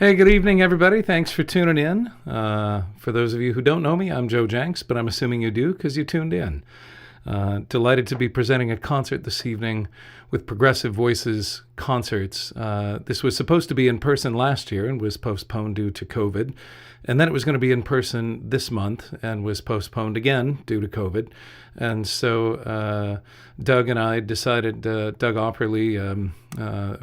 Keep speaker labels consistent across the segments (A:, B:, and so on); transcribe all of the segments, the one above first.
A: Hey, good evening, everybody. Thanks for tuning in. For those of you who don't know me, I'm Joe Jencks, but I'm assuming you do because you tuned in. Delighted to be presenting a concert this evening with Progressive Voices Concerts. This was supposed to be in person last year and was postponed due to COVID. And then it was going to be in person this month and was postponed again due to COVID. And so Doug and I decided, Doug Opperly,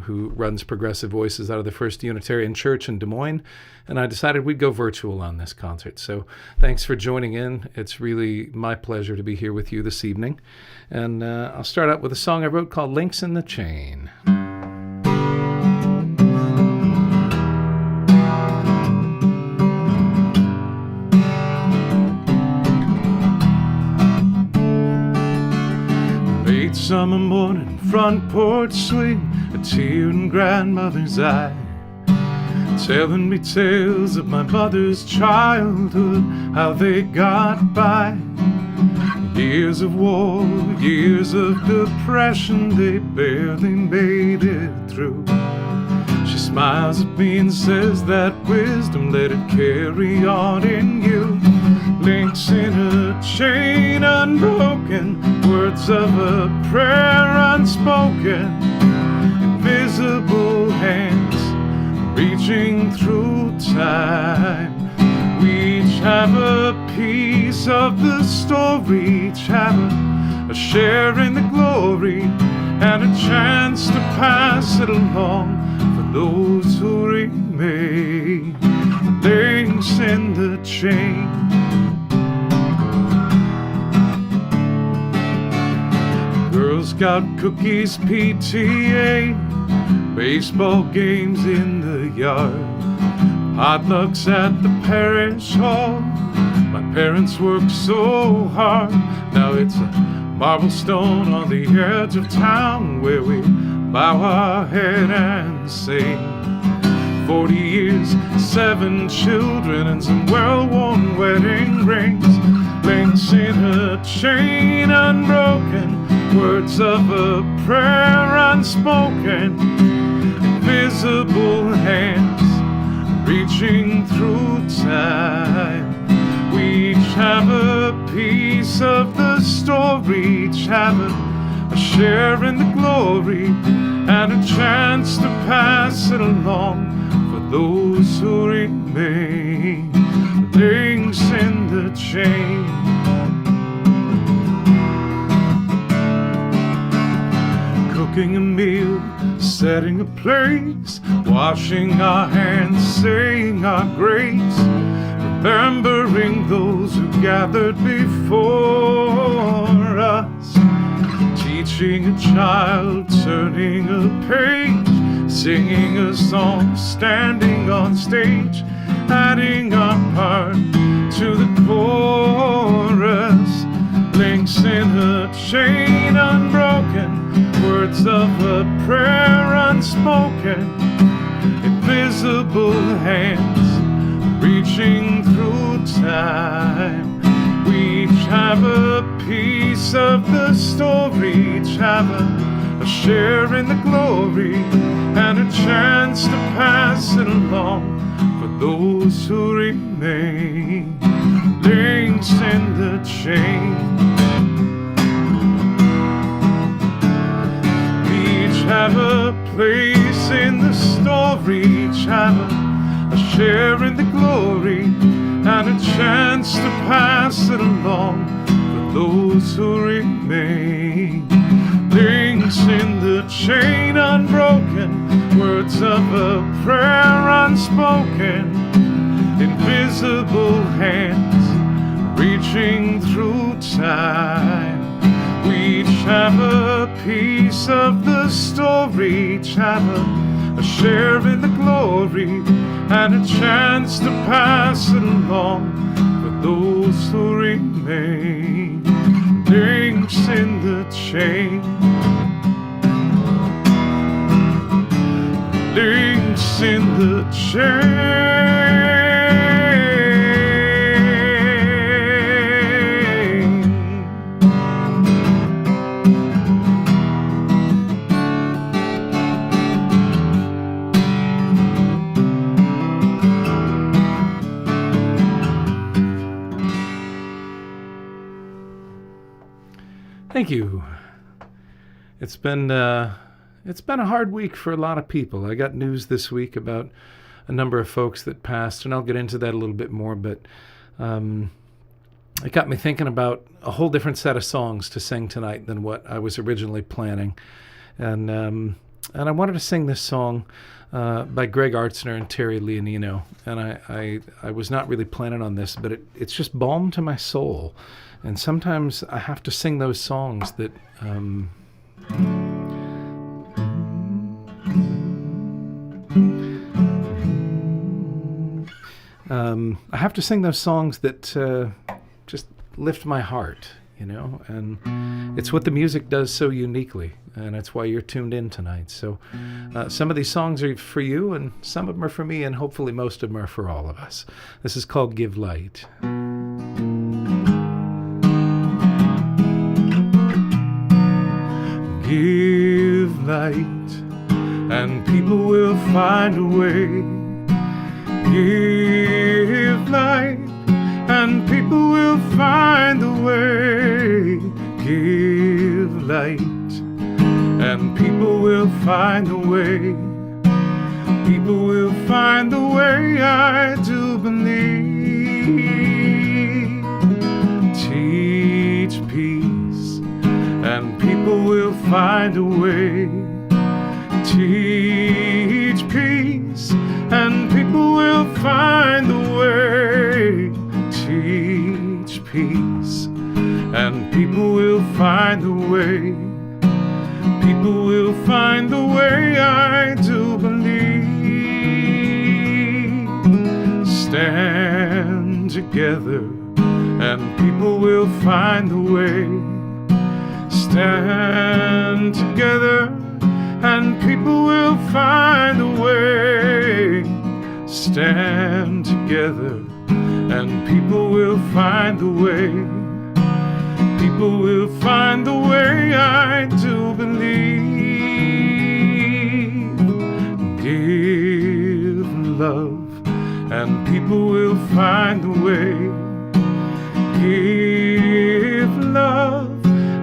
A: who runs Progressive Voices out of the First Unitarian Church in Des Moines, and I decided we'd go virtual on this concert. So thanks for joining in. It's really my pleasure to be here with you this evening. And I'll start out with a song I wrote called Links in the Chain. Late summer morning, front porch swing, a tear in grandmother's eye, telling me tales of my mother's childhood, how they got by. Years of war, years of depression, they barely made it through. She smiles at me and says that wisdom, let it carry on in you. Links in a chain unbroken, words of a prayer unspoken, invisible hands reaching through time. We each have a piece of the story, each have a share in the glory, and a chance to pass it along for those who remain. Links in the chain. Girl Scout cookies, PTA, baseball games in the yard, potlucks at the parish hall. My parents worked so hard. Now it's a marble stone on the edge of town where we bow our head and sing. 40 years, 7 children, and some well-worn wedding rings. Links in a chain unbroken, words of a prayer unspoken, invisible hands reaching through time. We each have a piece of the story, each have a share in the glory, and a chance to pass it along for those who remain. Links in the chain. Cooking a meal, setting a place, washing our hands, saying our grace, remembering those who gathered before us, teaching a child, turning a page, singing a song, standing on stage, adding our part to the chorus. Links in a chain unbroken, words of a prayer unspoken, invisible hands reaching through time. We each have a piece of the story, each have a share in the glory, and a chance to pass it along for those who remain. Links in the chain. Have a place in the story, each have a share in the glory, and a chance to pass it along for those who remain. Links in the chain unbroken, words of a prayer unspoken, invisible hands reaching through time. We each have a piece of the story, each have a share in the glory, and a chance to pass it along for those who remain. Links in the chain. Links in the chain. Thank you. It's been a hard week for a lot of people. I got news this week about a number of folks that passed, and I'll get into that a little bit more, but it got me thinking about a whole different set of songs to sing tonight than what I was originally planning. And I wanted to sing this song by Greg Artzner and Terry Leonino. And I was not really planning on this, but it's just balm to my soul. And sometimes I have to sing those songs that just lift my heart, and it's what the music does so uniquely, and that's why you're tuned in tonight. So some of these songs are for you, and some of them are for me, and hopefully most of them are for all of us. This is called Give Light. Give light, and people will find a way. Give light, and people will find a way. Give light, and people will find a way. People will find a way, I do believe. Teach peace, and people will find a way. Teach peace, and people will find a way. Teach peace, and people will find a way. People will find a way, I do believe. Stand together, and people will find a way. Stand together, and people will find a way. Stand together, and people will find a way. People will find a way, I do believe. Give love, and people will find a way. Give love,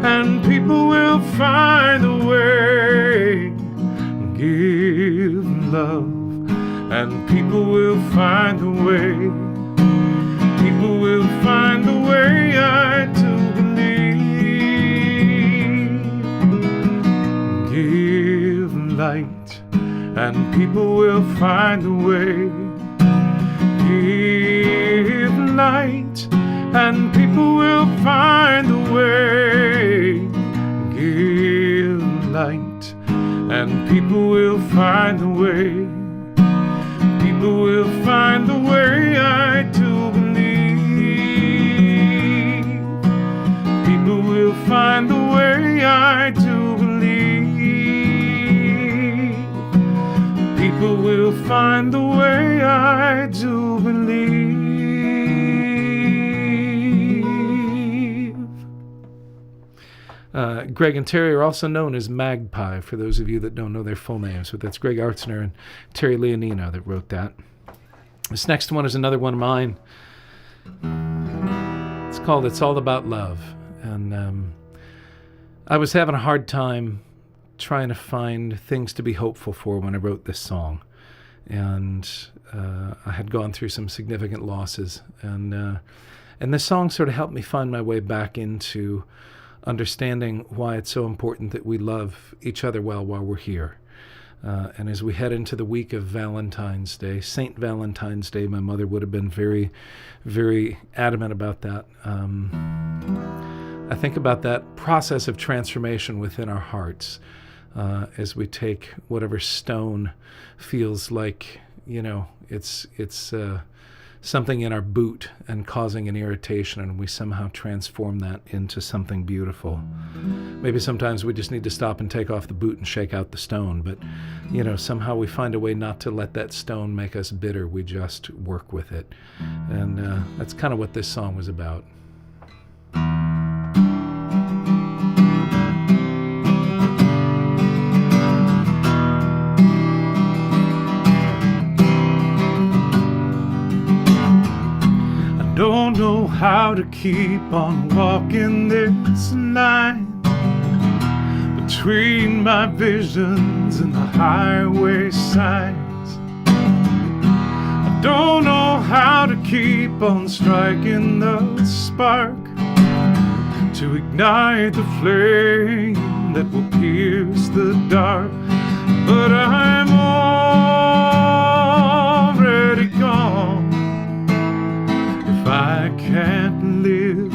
A: and people will find a way. Give love, and people will find a way. People will find a way, I do believe. Give light, and people will find a way. Give light, and people will find a way. Give light, and people will find a way. People will find a way, I do believe. People will find a way, I do believe. People will find a way, I do believe. Greg and Terry are also known as Magpie, for those of you that don't know their full names, but that's Greg Artzner and Terry Leonino that wrote that. This next one is another one of mine. It's called It's All About Love. And I was having a hard time trying to find things to be hopeful for when I wrote this song. And I had gone through some significant losses. And this song sort of helped me find my way back into understanding why it's so important that we love each other well while we're here. And as we head into the week of Valentine's Day, St. Valentine's Day, my mother would have been very, very adamant about that. I think about that process of transformation within our hearts as we take whatever stone feels like, it's something in our boot and causing an irritation, and we somehow transform that into something beautiful. Maybe sometimes we just need to stop and take off the boot and shake out the stone, but somehow we find a way not to let that stone make us bitter. We just work with it. And that's kind of what this song was about. Don't know how to keep on walking this line. between my visions and the highway signs. I don't know how to keep on striking the spark to ignite the flame that will pierce the dark, but I'm already gone if I can't live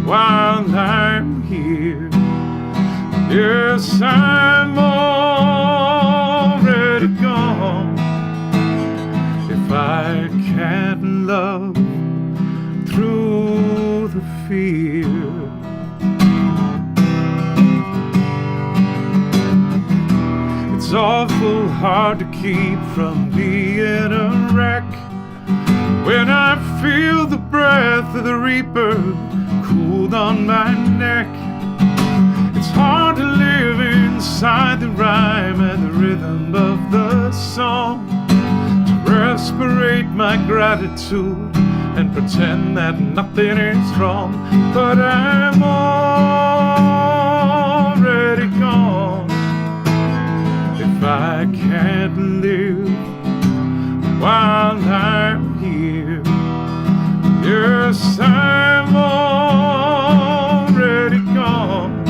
A: while I'm here. Yes, I'm already gone if I can't love through the fear. It's awful hard to keep from being a wreck when I feel the breath of the reaper cooled on my neck. It's hard to live inside the rhyme and the rhythm of the song, to respirate my gratitude and pretend that nothing is wrong, but I'm already gone if I can't live while I'm here. Yes, I'm already gone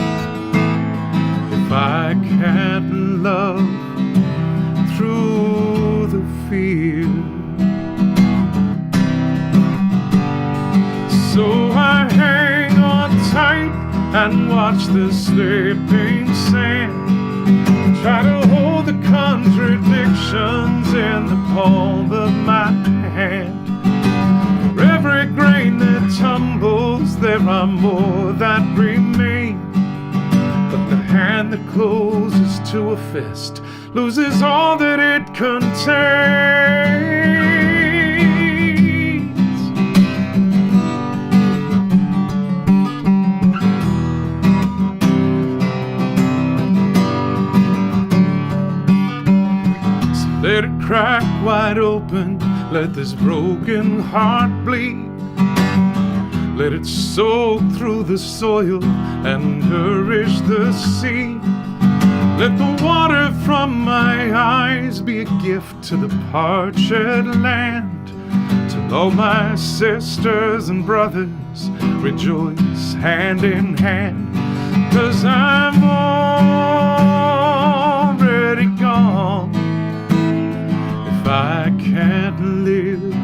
A: if I can't love through the fear. So I hang on tight and watch the slipping sand, try to hold the contradictions in the palm of my hand. For every grain that tumbles, there are more that remain, but the hand that closes to a fist loses all that it contains. Let it crack wide open, let this broken heart bleed. Let it soak through the soil and nourish the seed. Let the water from my eyes be a gift to the parched land. Till all my sisters and brothers rejoice hand in hand, 'cause I'm already gone if I can't live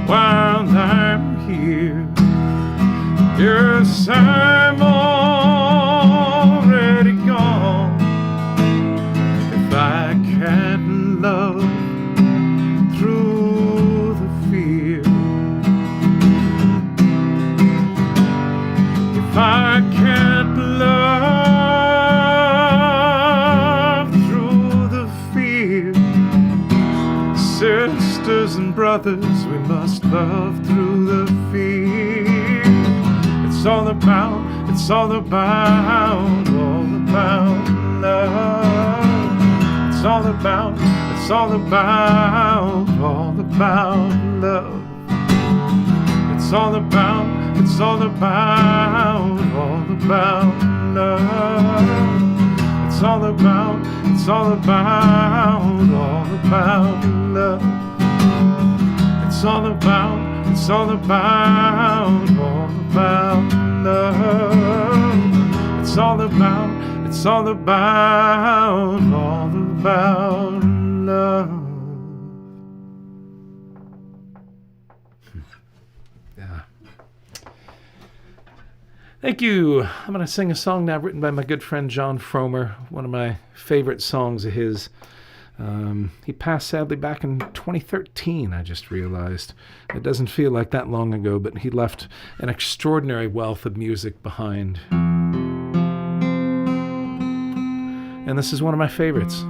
A: while I'm here. Yes, I'm already gone if I can't love through the fear. If I can't love through the fear, sisters and brothers, we must love through the fear. It's all about love. It's all about love. It's all about love. It's all about love. It's all about love. It's all about love. It's all about love. Yeah. Thank you. I'm going to sing a song now written by my good friend John Fromer, one of my favorite songs of his. He passed sadly back in 2013, I just realized. It doesn't feel like that long ago, but he left an extraordinary wealth of music behind. And this is one of my favorites.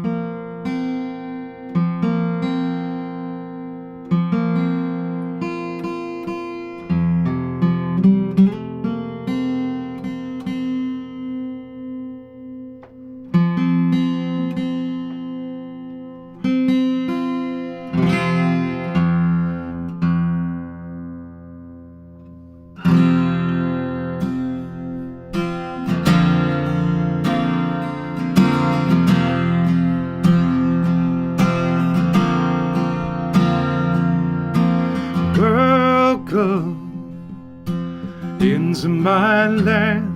A: Welcome into my land.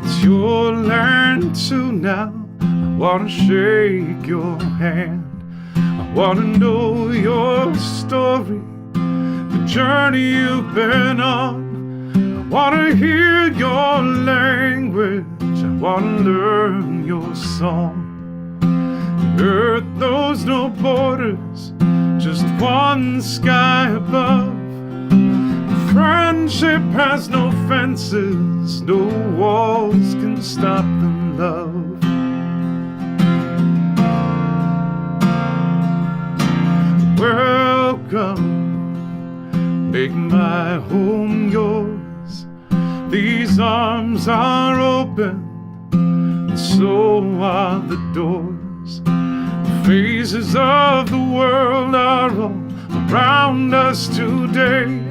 A: It's your land too now. I wanna shake your hand. I wanna know your story, the journey you've been on. I wanna hear your language. I wanna learn your song. The earth knows no borders, just one sky above. Friendship has no fences, no walls can stop the love. Welcome, make my home yours. These arms are open, and so are the doors. The phases of the world are all around us today.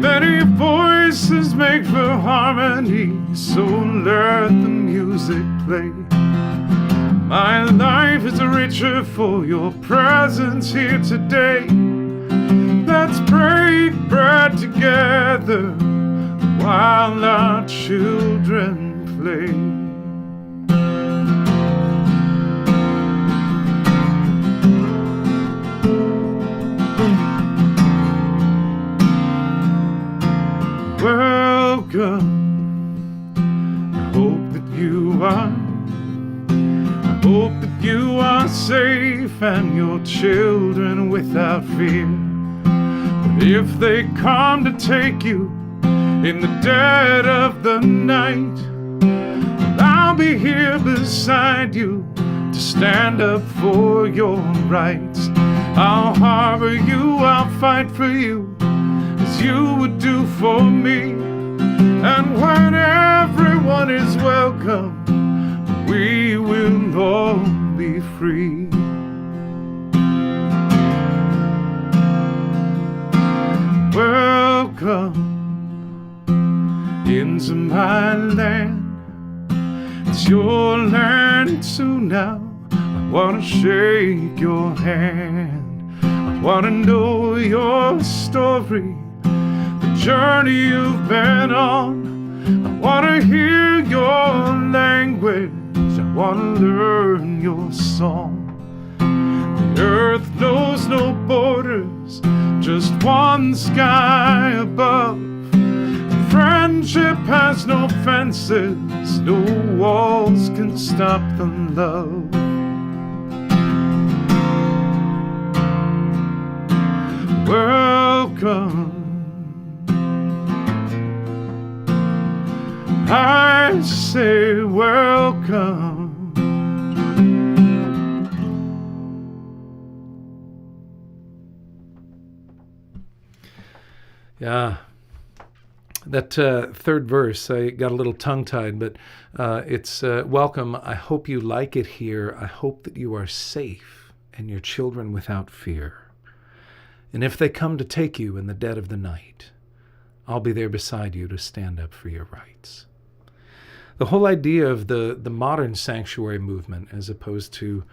A: Many voices make for harmony, so let the music play. My life is richer for your presence here today. Let's break bread together while our children play. Welcome. I hope that you are. I hope that you are safe and your children without fear. But if they come to take you in the dead of the night, I'll be here beside you to stand up for your rights. I'll harbor you, I'll fight for you, as you would do for me. And when everyone is welcome, we will all be free. Welcome into my land. It's your land too now. I wanna shake your hand. I wanna know your story, the journey you've been on. I wanna hear your language. I wanna learn your song. The earth knows no borders, just one sky above. Friendship has no fences, no walls can stop the love. Welcome, I say welcome. Yeah, that third verse, I got a little tongue-tied, but it's welcome. I hope you like it here. I hope that you are safe and your children without fear. And if they come to take you in the dead of the night, I'll be there beside you to stand up for your rights. The whole idea of the modern sanctuary movement, as opposed to,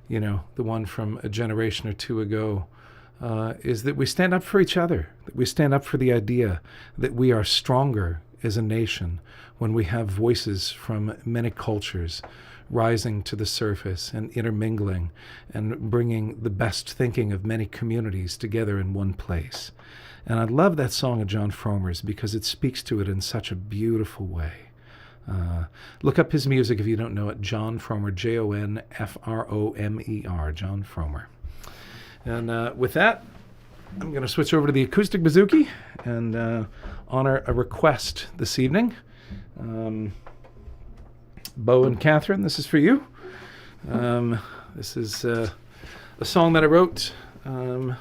A: the one from a generation or two ago, is that we stand up for each other, that we stand up for the idea that we are stronger as a nation when we have voices from many cultures rising to the surface and intermingling and bringing the best thinking of many communities together in one place. And I love that song of John Fromer's because it speaks to it in such a beautiful way. Look up his music if you don't know it. John Fromer, Jonfromer, John Fromer. And with that, I'm going to switch over to the acoustic bouzouki and honor a request this evening. Bo and Catherine, this is for you. This is a song that I wrote. I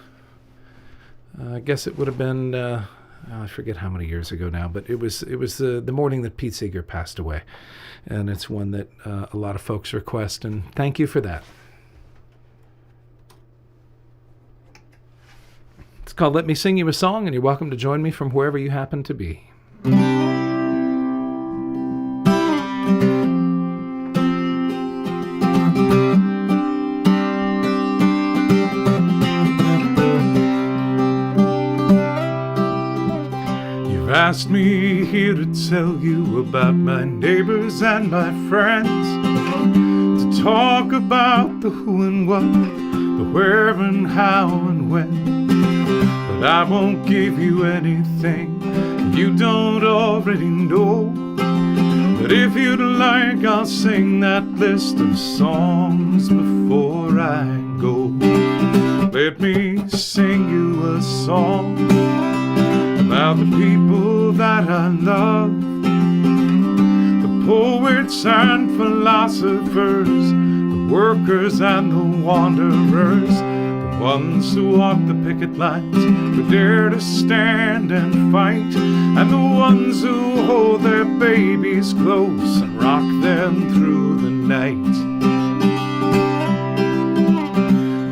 A: guess it would have been, I forget how many years ago now, but it was the morning that Pete Seeger passed away. And it's one that a lot of folks request, and thank you for that. It's called Let Me Sing You a Song, and you're welcome to join me from wherever you happen to be. asked me here to tell you about my neighbors and my friends, to talk about the who and what, the where and how and when. But I won't give you anything you don't already know. But if you'd like, I'll sing that list of songs before I go. Let me sing you a song about the people that I love, the poets and philosophers, the workers and the wanderers, the ones who walk the picket lines, who dare to stand and fight, and the ones who hold their babies close and rock them through the night.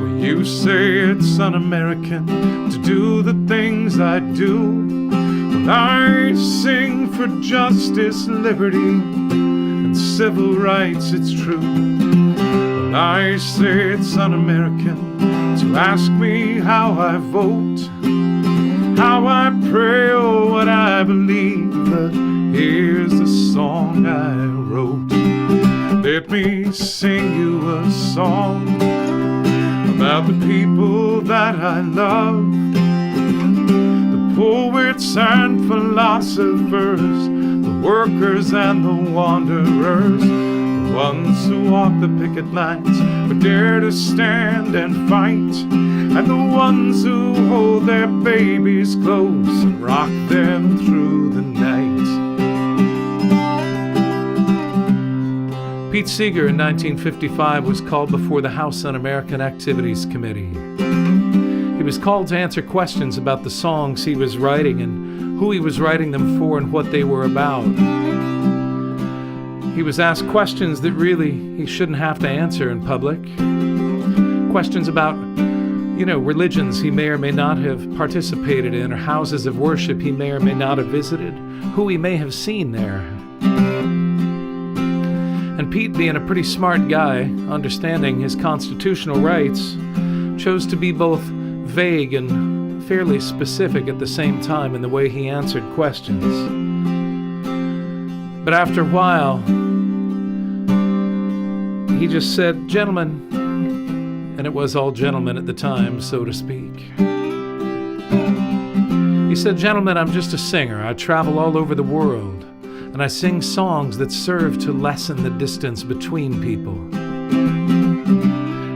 A: Well, you say it's un-American to do the things I do. Well, I sing for justice, liberty, and civil rights, it's true. Well, I say it's un-American to ask me how I vote, how I pray, or what I believe. But here's the song I wrote. Let me sing you a song about the people that I love, the poets and philosophers, the workers and the wanderers, the ones who walk the picket lines, but dare to stand and fight, and the ones who hold their babies close and rock them through the night. Pete Seeger in 1955 was called before the House Un-American Activities Committee. He was called to answer questions about the songs he was writing and who he was writing them for and what they were about. He was asked questions that really he shouldn't have to answer in public. Questions about, religions he may or may not have participated in, or houses of worship he may or may not have visited, who he may have seen there. And Pete, being a pretty smart guy, understanding his constitutional rights, chose to be both vague and fairly specific at the same time in the way he answered questions. But after a while, he just said, "Gentlemen," and it was all gentlemen at the time, so to speak. He said, "Gentlemen, I'm just a singer. I travel all over the world, and I sing songs that serve to lessen the distance between people.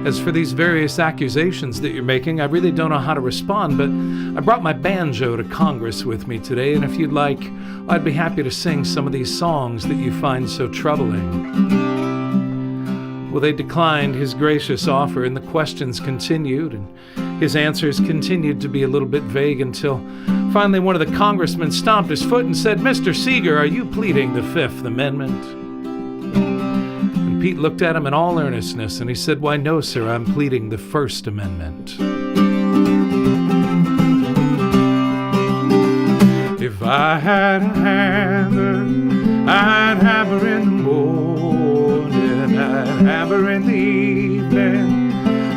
A: As for these various accusations that you're making, I really don't know how to respond, but I brought my banjo to Congress with me today, and if you'd like, I'd be happy to sing some of these songs that you find so troubling." Well, they declined his gracious offer, and the questions continued, and his answers continued to be a little bit vague until finally one of the congressmen stomped his foot and said, "Mr. Seeger, are you pleading the Fifth Amendment?" And Pete looked at him in all earnestness, and he said, "Why, no, sir, I'm pleading the First Amendment." If I had a hammer, I'd hammer in the morning, I'd hammer in the evening,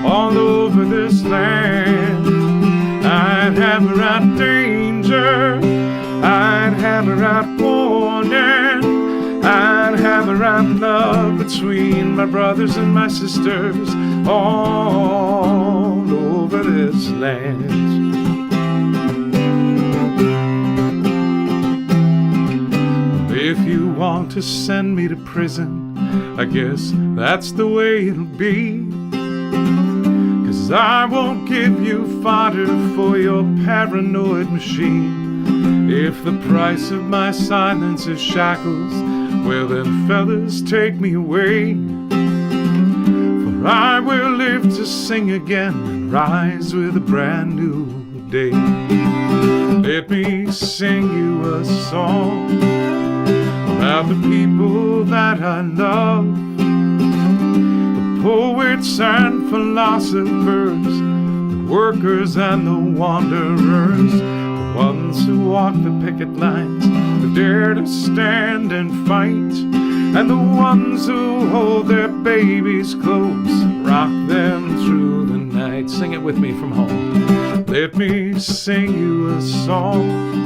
A: all over this land. I'd hammer out danger, I'd hammer out warning, I'd hammer out love between my brothers and my sisters all over this land. If you want to send me to prison, I guess that's the way it'll be. 'Cause I won't give you fodder for your paranoid machine. If the price of my silence is shackles, well then fellas, take me away. For I will live to sing again and rise with a brand new day. Let me sing you a song about the people that I love, the poets and philosophers, the workers and the wanderers, the ones who walk the picket lines, who dare to stand and fight, and the ones who hold their babies close and rock them through the night. Sing it with me from home. Let me sing you a song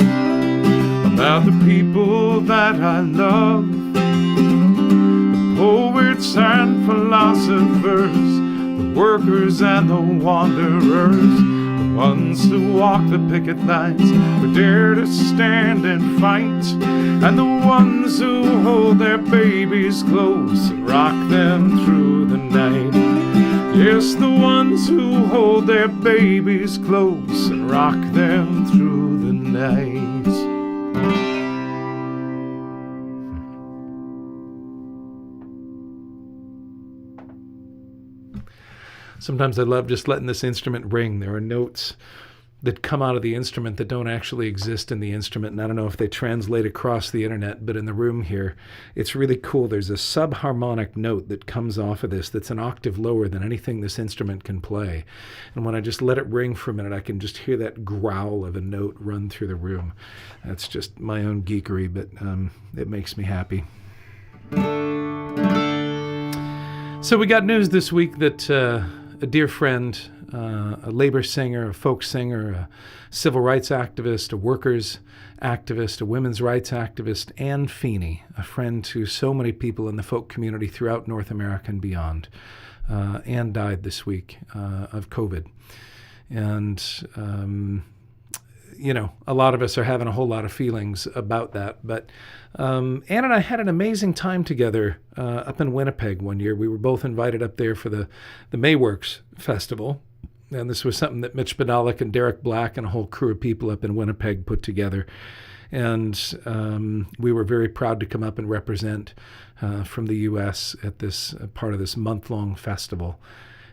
A: about the people that I love, the poets and philosophers, the workers and the wanderers, the ones who walk the picket lines but dare to stand and fight, and the ones who hold their babies close and rock them through the night. Yes, the ones who hold their babies close and rock them through the night. Sometimes I love just letting this instrument ring. There are notes that come out of the instrument that don't actually exist in the instrument, and I don't know if they translate across the internet, but in the room here, it's really cool. There's a subharmonic note that comes off of this that's an octave lower than anything this instrument can play. And when I just let it ring for a minute, I can just hear that growl of a note run through the room. That's just my own geekery, but it makes me happy. So we got news this week that a dear friend, a labor singer, a folk singer, a civil rights activist, a workers activist, a women's rights activist, Anne Feeney, a friend to so many people in the folk community throughout North America and beyond. Anne died this week of COVID. And, a lot of us are having a whole lot of feelings about that. But Anne and I had an amazing time together up in Winnipeg one year. We were both invited up there for the Mayworks Festival. And this was something that Mitch Benalik and Derek Black and a whole crew of people up in Winnipeg put together. And we were very proud to come up and represent from the U.S. at this part of this month-long festival.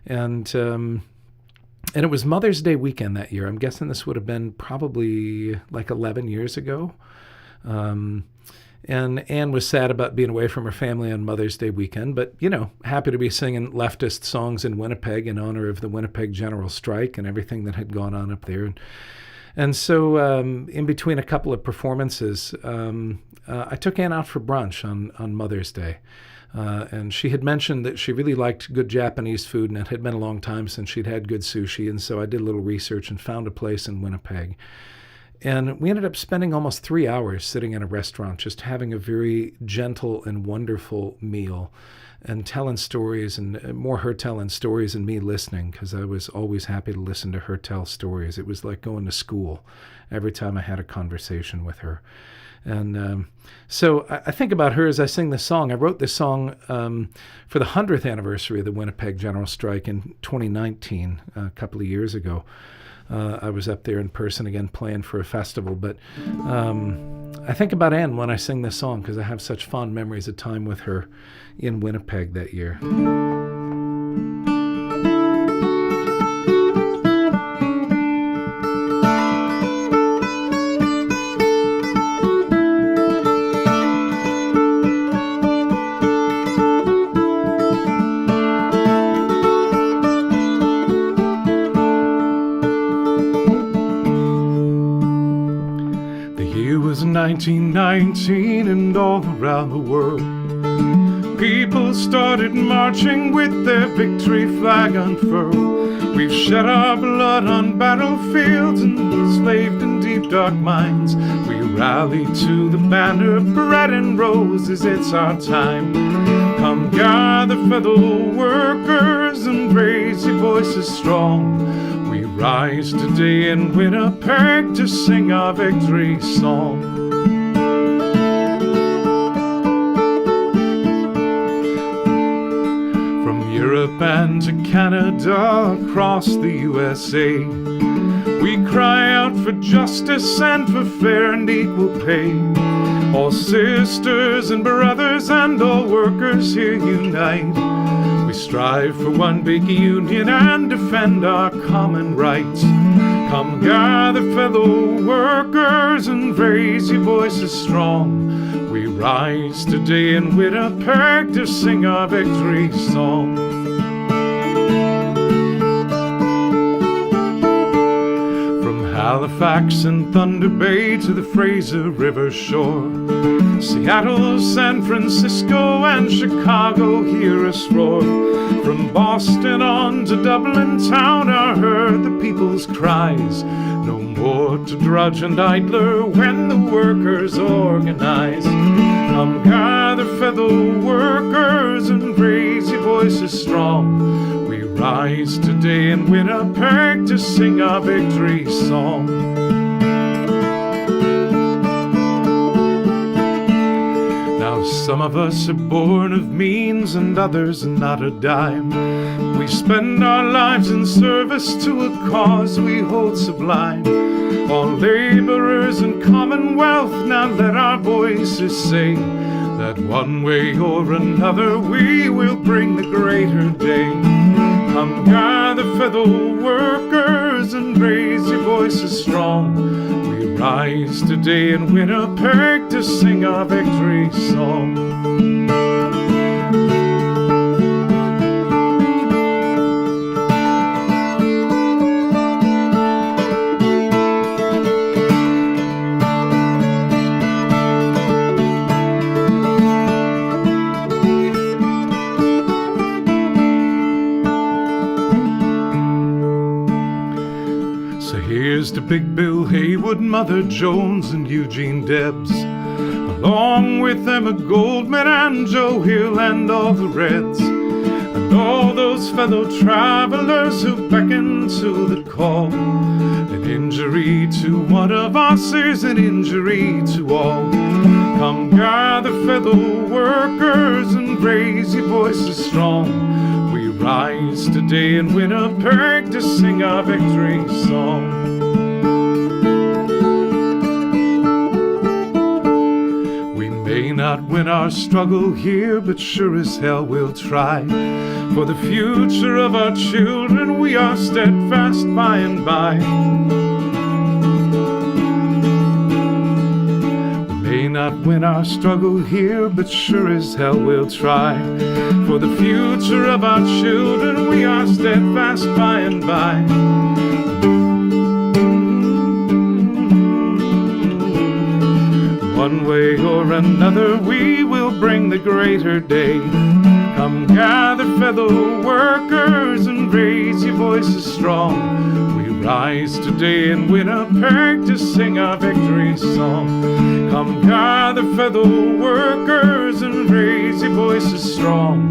A: And it was Mother's Day weekend that year. I'm guessing this would have been probably like 11 years ago. And Anne was sad about being away from her family on Mother's Day weekend, but, happy to be singing leftist songs in Winnipeg in honor of the Winnipeg General Strike and everything that had gone on up there. And so in between a couple of performances, I took Anne out for brunch on Mother's Day. And she had mentioned that she really liked good Japanese food, and it had been a long time since she'd had good sushi. And so I did a little research and found a place in Winnipeg. And we ended up spending almost 3 hours sitting in a restaurant, just having a very gentle and wonderful meal and telling stories, and more her telling stories and me listening, because I was always happy to listen to her tell stories. It was like going to school every time I had a conversation with her. And so I think about her as I sing this song. I wrote this song for the 100th anniversary of the Winnipeg General Strike in 2019, a couple of years ago. I was up there in person again playing for a festival. But I think about Anne when I sing this song because I have such fond memories of time with her in Winnipeg that year. It was 1919 and all around the world people started marching with their victory flag unfurled. We've shed our blood on battlefields and enslaved in deep dark mines. We rally to the banner, bread and roses, it's our time. Come gather fellow workers and raise your voices strong. We rise today in Winnipeg to sing our victory song. From Europe and to Canada, across the USA, we cry out for justice and for fair and equal pay. All sisters and brothers and all workers here unite. We strive for one big union and defend our common rights. Come gather fellow workers and raise your voices strong. We rise today in Winnipeg to sing our victory song. Halifax and Thunder Bay to the Fraser River shore, Seattle, San Francisco and Chicago hear us roar. From Boston on to Dublin town are heard the people's cries. No more resort to drudge and idler when the workers organize. Come gather, fellow workers, and raise your voices strong. We rise today in Winnipeg to sing our victory song. Now some of us are born of means and others not a dime. We spend our lives in service to a cause we hold sublime. All laborers in commonwealth, now let our voices say that one way or another we will bring the greater day. Come gather, fellow workers, and raise your voices strong. We rise today in Winnipeg to sing our victory song. Here's to Big Bill Haywood, Mother Jones, and Eugene Debs, along with Emma Goldman and Joe Hill and all the Reds, and all those fellow travelers who beckon to the call. An injury to one of us is an injury to all. Come gather, fellow workers, and raise your voices strong. We rise today in Winnipeg to sing our victory song. May not win our struggle here, but sure as hell we'll try. For the future of our children, we are steadfast by and by. We may not win our struggle here, but sure as hell we'll try. For the future of our children, we are steadfast by and by. One way or another we will bring the greater day. Come gather, fellow workers, and raise your voices strong. We rise today in Winnipeg to sing our victory song. Come gather, fellow workers, and raise your voices strong.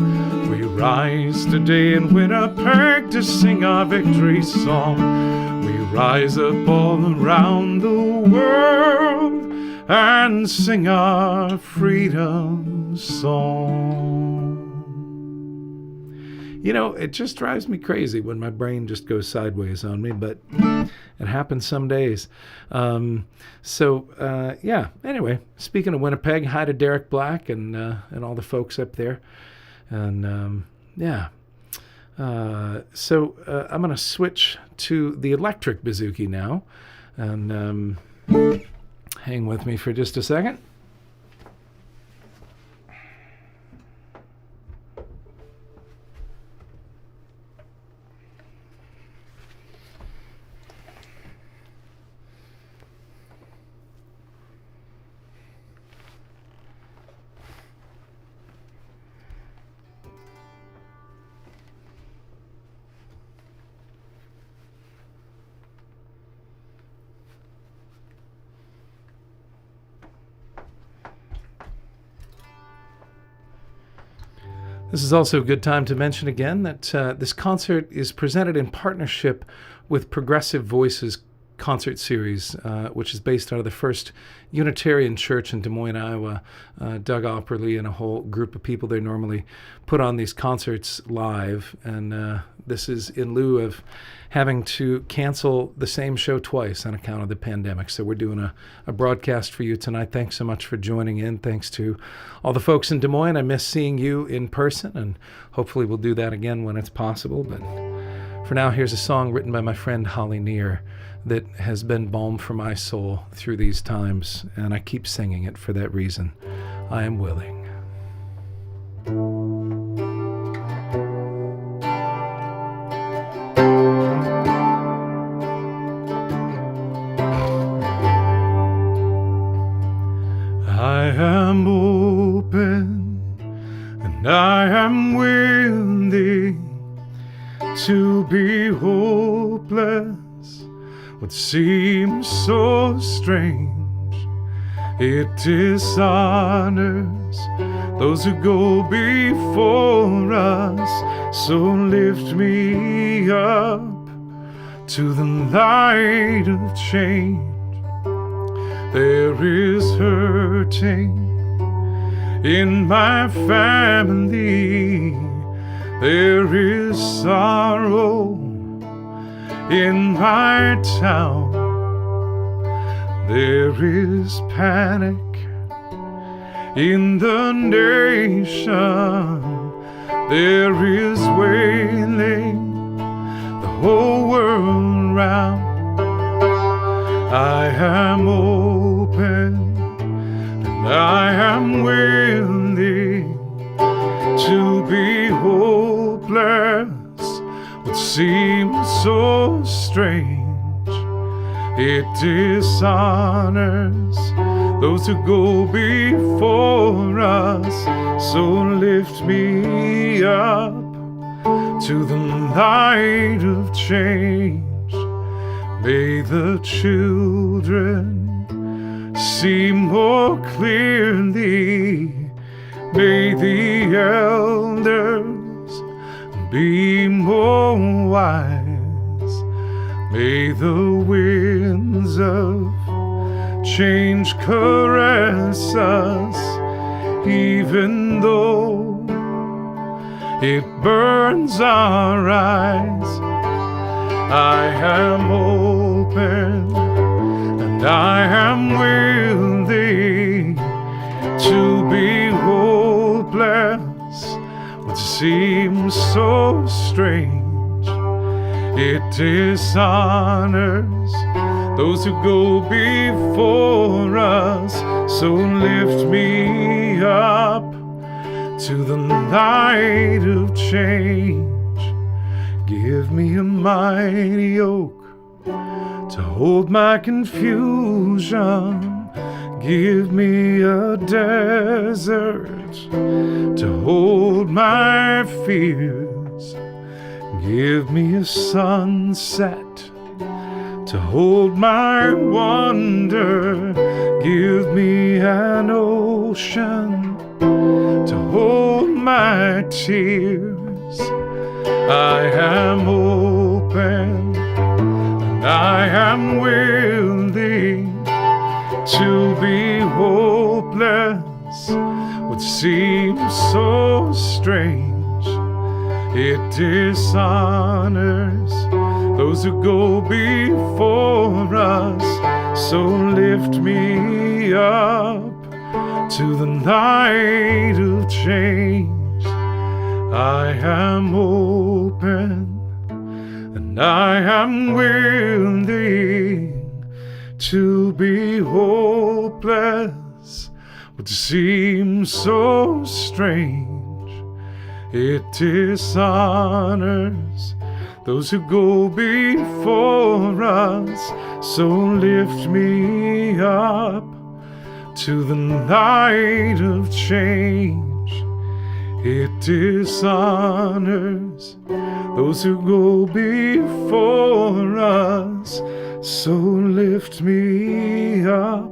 A: We rise today in Winnipeg to sing our victory song. We rise up all around the world and sing our freedom song. You know, it just drives me crazy when my brain just goes sideways on me, but it happens some days. Yeah, anyway, speaking of Winnipeg, hi to Derek Black and all the folks up there. And I'm going to switch to the electric bouzouki now. And hang with me for just a second. This is also a good time to mention again that this concert is presented in partnership with Progressive Voices concert series, which is based out of the First Unitarian Church in Des Moines, Iowa. Doug Opperly and a whole group of people, they normally put on these concerts live, and this is in lieu of having to cancel the same show twice on account of the pandemic. So we're doing a broadcast for you tonight. Thanks so much for joining in. Thanks to all the folks in Des Moines. I miss seeing you in person, and hopefully we'll do that again when it's possible. But for now, here's a song written by my friend Holly Neer that has been balm for my soul through these times, and I keep singing it for that reason. I am willing. I am open and I am willing to be hopeless what seems so strange. It dishonors those who go before us. So lift me up to the light of change. There is hurting in my family. There is sorrow in my town. There is panic in the nation. There is wailing the whole world round. I am open and I am willing to be hopeless. What seems so strange, it dishonors those who go before us. So lift me up to the light of change. May the children see more clearly. May the elders be more wise. May the winds of change caress us, even though it burns our eyes. I am open and I am willing to be hopeless. What seems so strange, it dishonors those who go before us. So lift me up to the light of change. Give me a mighty oak to hold my confusion. Give me a desert to hold my fears. Give me a sunset to hold my wonder. Give me an ocean to hold my tears. I am open and I am willing to be hopeless. What seems so strange, it dishonors those who go before us. So lift me up to the light of change. I am open and I am willing to be hopeless. What seems so strange, it dishonors those who go before us. So lift me up to the light of change. It dishonors those who go before us. So lift me up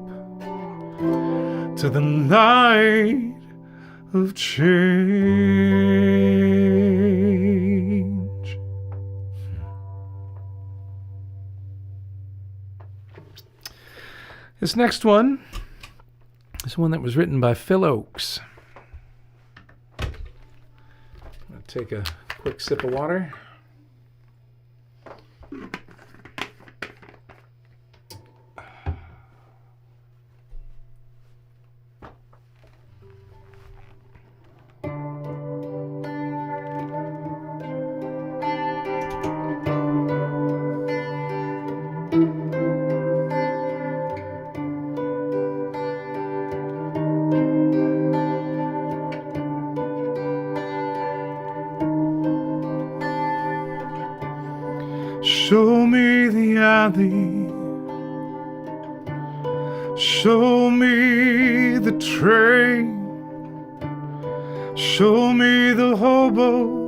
A: to the light of change. This next one is one that was written by Phil Oakes. Take a quick sip of water. Show me the alley, show me the train, show me the hobo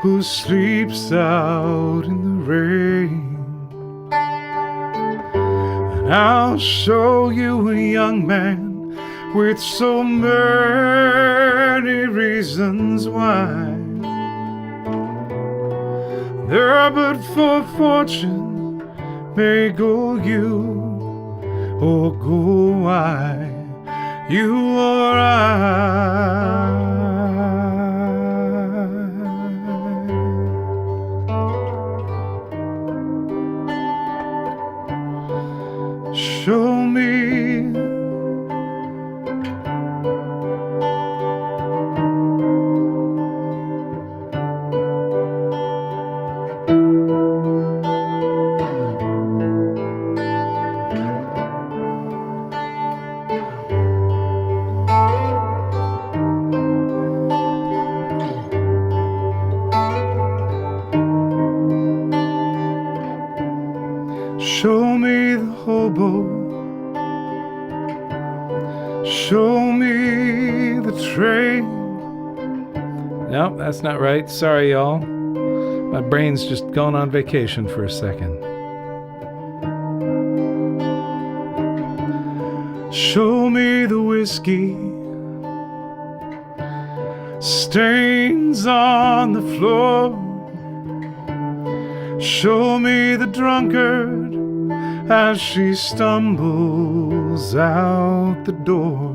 A: who sleeps out in the rain. I'll show you a young man with so many reasons why. There are but for fortune may go you or go I, you or I. Show me show me the hobo, show me the train. Nope, that's not right. Sorry, y'all. My brain's just gone on vacation for a second. Show me the whiskey, stains on the floor. Show me the drunkard as she stumbles out the door.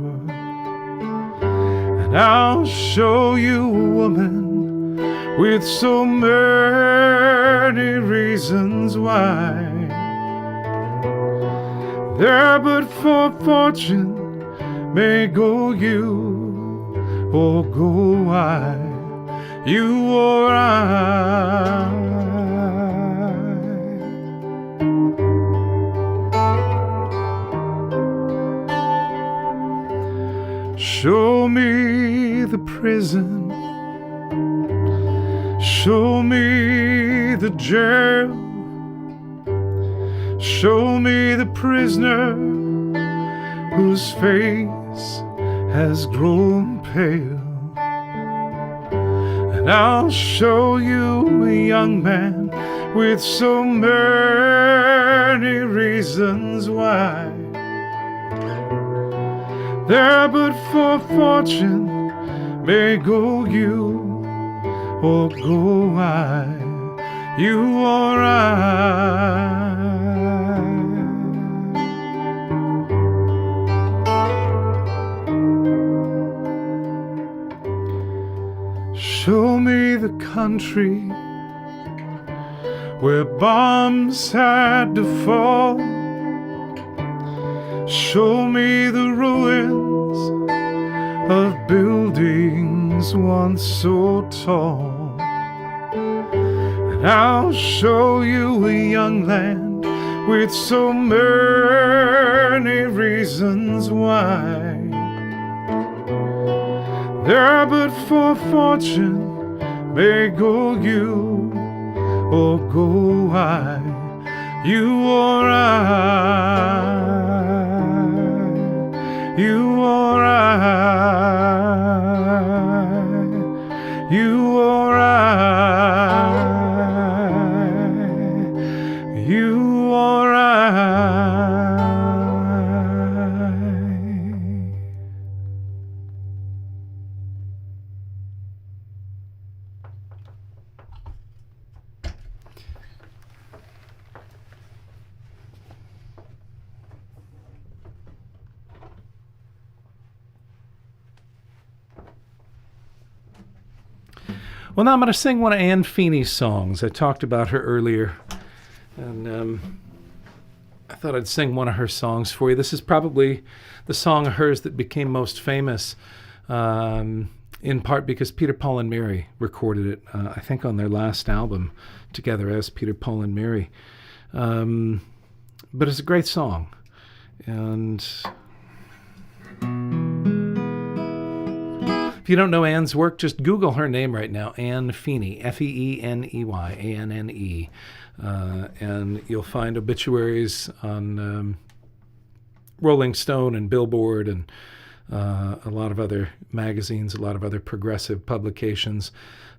A: And I'll show you a woman with so many reasons why. There but for fortune may go you or go I, you or I. Show me the prison, show me the jail, show me the prisoner whose face has grown pale. And I'll show you a young man with so many reasons why. There but for fortune may go you or go I, you or I. Show me the country where bombs had to fall. Show me the ruins of buildings once so tall. And I'll show you a young land with so many reasons why. There but for fortune may go you or go I, you or I. You or I, you or I, you or I. Well, now I'm going to sing one of Anne Feeney's songs. I talked about her earlier, and I thought I'd sing one of her songs for you. This is probably the song of hers that became most famous, in part because Peter, Paul, and Mary recorded it, I think on their last album together as Peter, Paul, and Mary. But it's a great song. And if you don't know Anne's work, just Google her name right now, Anne Feeney, Feeney, Anne, and you'll find obituaries on Rolling Stone and Billboard and a lot of other magazines, a lot of other progressive publications,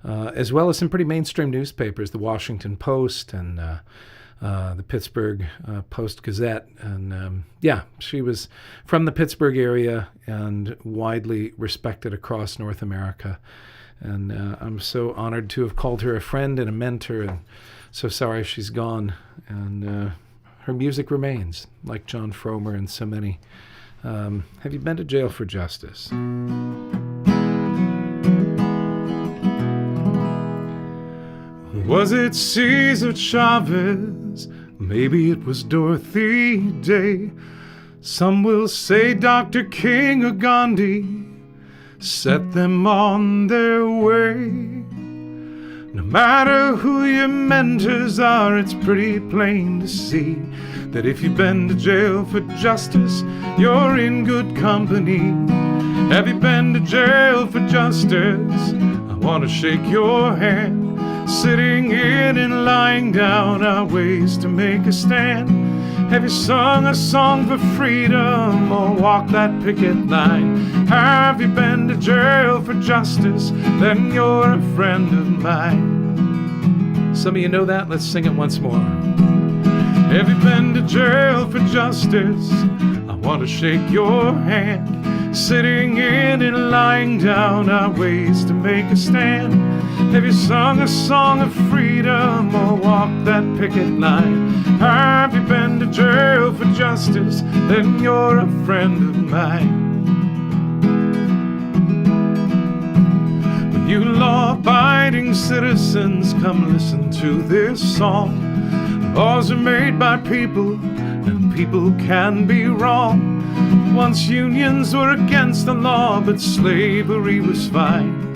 A: as well as some pretty mainstream newspapers, the Washington Post and the Pittsburgh Post-Gazette. And yeah, she was from the Pittsburgh area and widely respected across North America. And I'm so honored to have called her a friend and a mentor, and so sorry she's gone. And her music remains, like John Fromer and so many. Have you been to jail for justice? Was it Cesar Chavez? Maybe it was Dorothy Day. Some will say Dr. King or Gandhi set them on their way. No matter who your mentors are, it's pretty plain to see that if you've been to jail for justice, you're in good company. Have you been to jail for justice? I want to shake your hand. Sitting in and lying down are ways to make a stand. Have you sung a song for freedom or walked that picket line? Have you been to jail for justice? Then you're a friend of mine. Some of you know that. Let's sing it once more. Have you been to jail for justice? I want to shake your hand. Sitting in and lying down are ways to make a stand. Have you sung a song of freedom or walked that picket line? Have you been to jail for justice? Then you're a friend of mine. When you law-abiding citizens, come listen to this song. Laws are made by people, and people can be wrong. Once unions were against the law, but slavery was fine.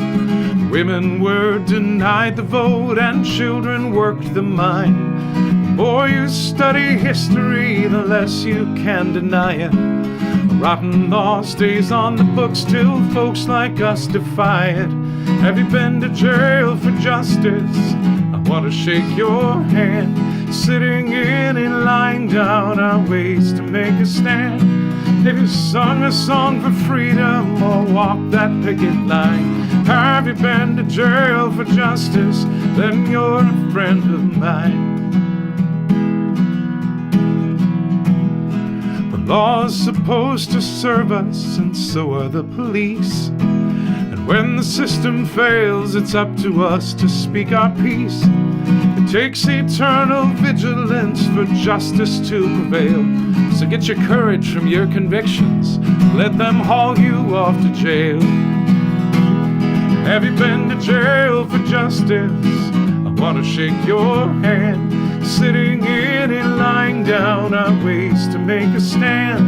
A: Women were denied the vote and children worked the mine. The more you study history, the less you can deny it. A rotten law stays on the books till folks like us defy it. Have you been to jail for justice? I want to shake your hand. Sitting in and lying down are ways to make a stand. Have you sung a song for freedom or walked that picket line? Have you been to jail for justice? Then you're a friend of mine. The law's supposed to serve us, and so are the police. And when the system fails, it's up to us to speak our piece. It takes eternal vigilance for justice to prevail. So get your courage from your convictions. Let them haul you off to jail. Have you been to jail for justice? I want to shake your hand. Sitting in and lying down are ways to make a stand.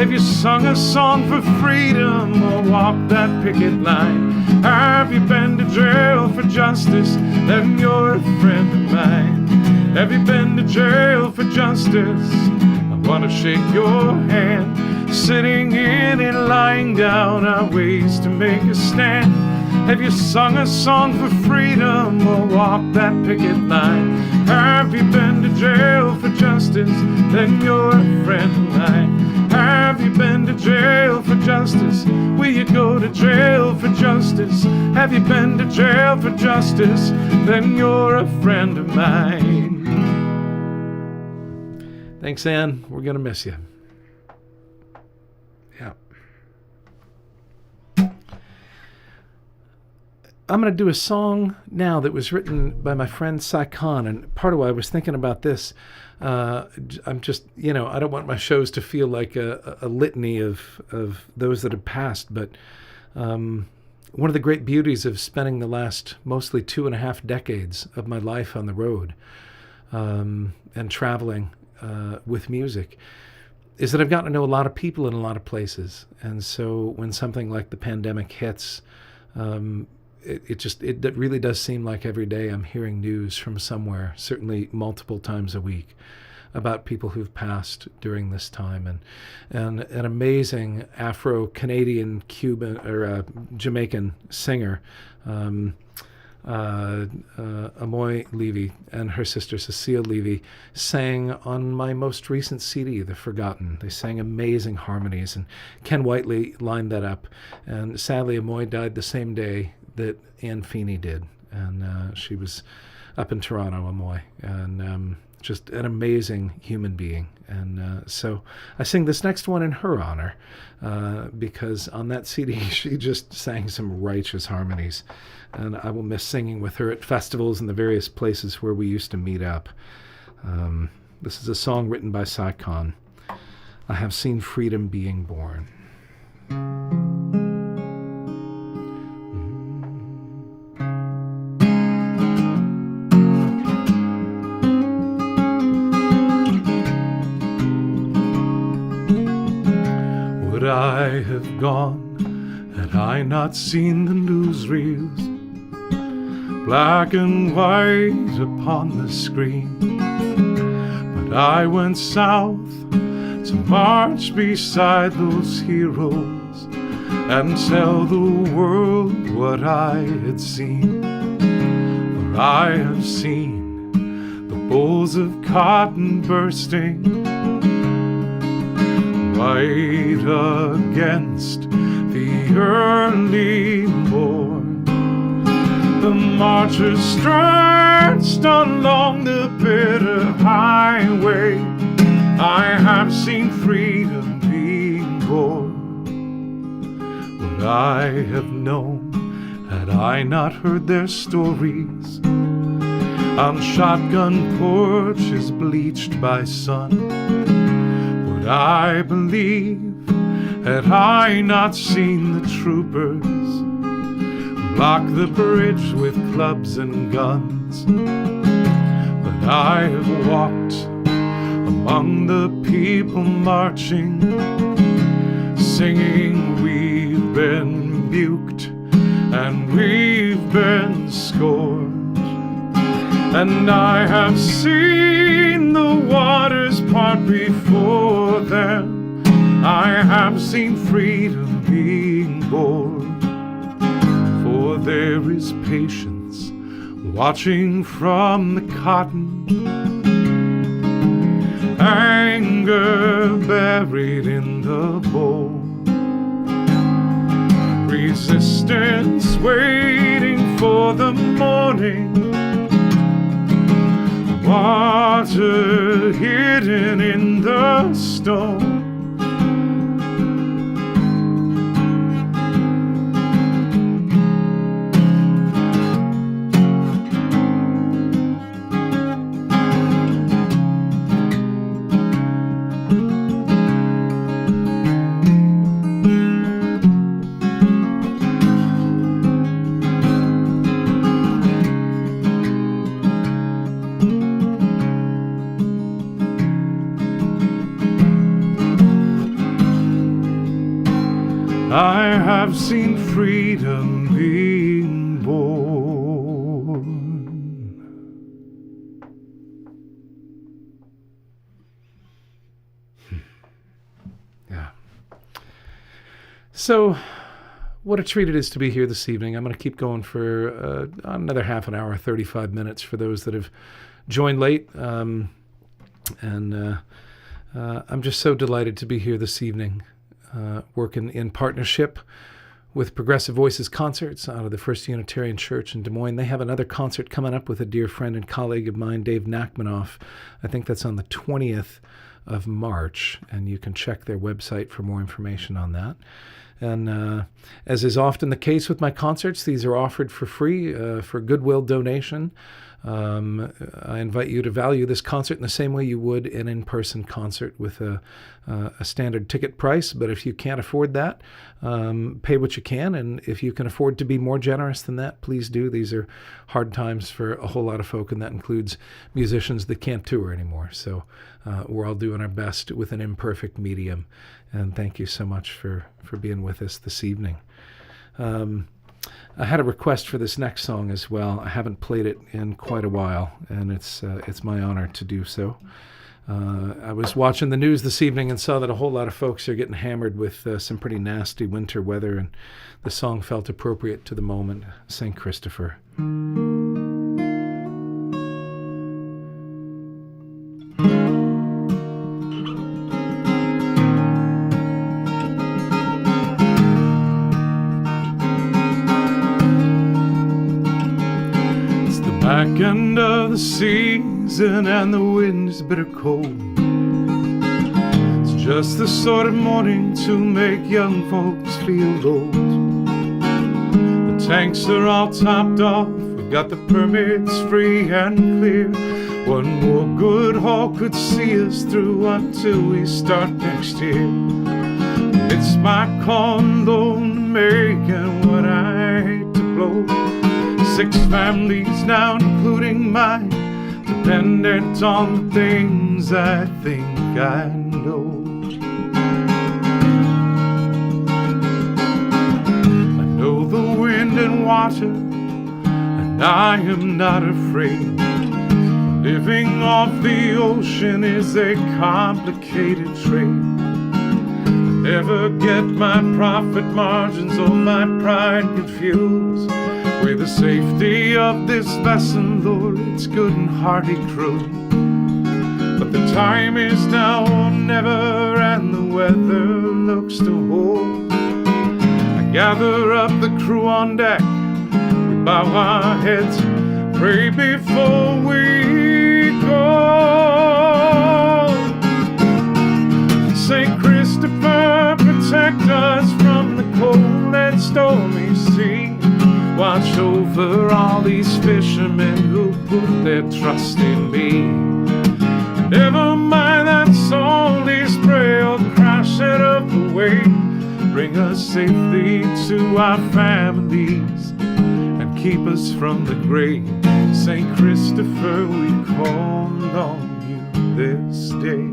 A: Have you sung a song for freedom or walked that picket line? Have you been to jail for justice? Then you're a friend of mine. Have you been to jail for justice? I want to shake your hand. Sitting in and lying down are ways to make a stand. Have you sung a song for freedom or walked that picket line? Have you been to jail for justice? Then you're a friend of mine. Have you been to jail for justice? Will you go to jail for justice? Have you been to jail for justice? Then you're a friend of mine. Thanks, Ann. We're going to miss you. Yeah. I'm going to do a song now that was written by my friend Sai Khan, and part of why I was thinking about this, I'm just, I don't want my shows to feel like a litany of those that have passed, but one of the great beauties of spending the last mostly 2.5 decades of my life on the road and traveling with music is that I've gotten to know a lot of people in a lot of places. And so when something like the pandemic hits, it really does seem like every day I'm hearing news from somewhere, certainly multiple times a week, about people who've passed during this time. And an amazing Afro-Canadian, Cuban, or Jamaican singer, Amoy Levy, and her sister Cecile Levy sang on my most recent CD, The Forgotten. They sang amazing harmonies, and Ken Whiteley lined that up. And sadly, Amoy died the same day that Anne Feeney did, and she was up in Toronto, Amoy, and just an amazing human being. And so I sing this next one in her honor, because on that CD she just sang some righteous harmonies, and I will miss singing with her at festivals and the various places where we used to meet up. This is a song written by Saikon. I have seen freedom being born. Would I have gone had I not seen the newsreels, black and white upon the screen? But I went south to march beside those heroes and tell the world what I had seen. For I have seen the bowls of cotton bursting right against the early morn. The marchers stretched along the bitter highway. I have seen freedom being born. Would I have known had I not heard their stories on shotgun porches bleached by sun? Would I believe had I not seen the troopers block the bridge with clubs and guns? But I have walked among the people marching, singing, we've been buked and we've been scorned. And I have seen the waters part before them. I have seen freedom being born. For there is patience watching from the cotton, anger buried in the bowl, resistance waiting for the morning, water hidden in the stone. I have seen freedom being born. Yeah. So, what a treat it is to be here this evening. I'm going to keep going for another half an hour, 35 minutes for those that have joined late. I'm just so delighted to be here this evening. Working in partnership with Progressive Voices Concerts out of the First Unitarian Church in Des Moines. They have another concert coming up with a dear friend and colleague of mine, Dave Nachmanoff. I think that's on the 20th of March, and you can check their website for more information on that. And as is often the case with my concerts, these are offered for free for goodwill donation. I invite you to value this concert in the same way you would an in-person concert with a standard ticket price. But if you can't afford that, pay what you can. And if you can afford to be more generous than that, please do. These are hard times for a whole lot of folk, and that includes musicians that can't tour anymore. So we're all doing our best with an imperfect medium. And thank you so much for being with us this evening. I had a request for this next song as well. I haven't played it in quite a while, and it's my honor to do so. I was watching the news this evening and saw that a whole lot of folks are getting hammered with some pretty nasty winter weather, and the song felt appropriate to the moment. St. Christopher. Back end of the season, freezing and the wind is bitter cold. It's just the sort of morning to make young folks feel old. The tanks are all topped off, we've got the permits free and clear. One more good haul could see us through until we start next year. It's my corn making what I hate to blow. 6 families now, including mine, dependent on the things I think I know. I know the wind and water, and I am not afraid. Living off the ocean is a complicated trade. Never get my profit margins or my pride confused with the safety of this vessel, Lord, its good and hearty crew. But the time is now or never, and the weather looks to hold. I gather up the crew on deck, we bow our heads, pray before we go. St. Christopher, protect us from the cold and stormy sea. Watch over all these fishermen who put their trust in me. Never mind that salty spray or crash out of the wave. Bring us safely to our families and keep us from the grave. St. Christopher, we call on you this day.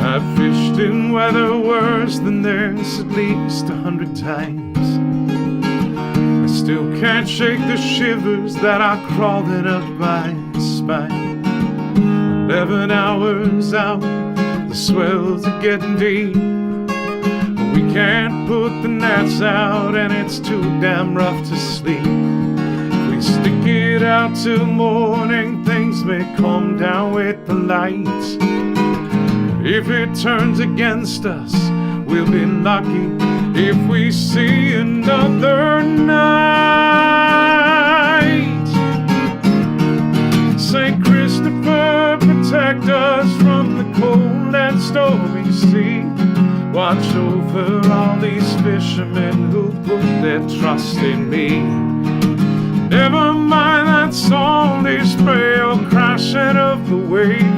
A: I've fished in weather worse than this at least 100 times. I still can't shake the shivers that are crawling up my spine. 11 hours out, the swells are getting deep. We can't put the nets out and it's too damn rough to sleep. If we stick it out till morning, things may calm down with the light. If it turns against us, we'll be lucky if we see another night. St. Christopher, protect us from the cold and stormy sea. Watch over all these fishermen who put their trust in me. Never mind that salty spray or crashing of the wave.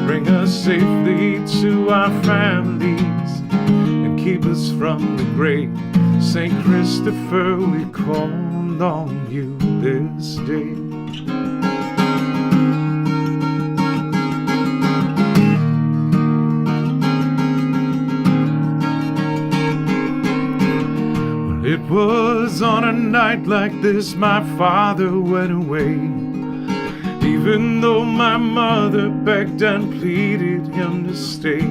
A: Bring us safely to our families and keep us from the grave. St. Christopher, we call on you this day. Well, it was on a night like this my father went away. Even though my mother begged and pleaded him to stay,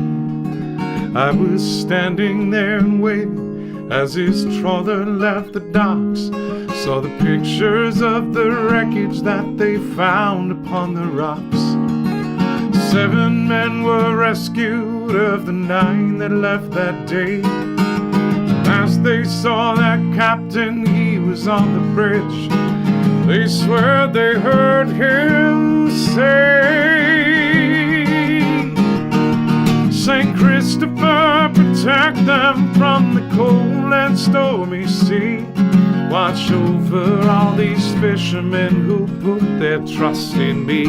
A: I was standing there and waited as his trawler left the docks. Saw the pictures of the wreckage that they found upon the rocks. 7 men were rescued of the 9 that left that day. As they saw that captain, he was on the bridge. They swear they heard him say, St. Christopher, protect them from the cold and stormy sea. Watch over all these fishermen who put their trust in me.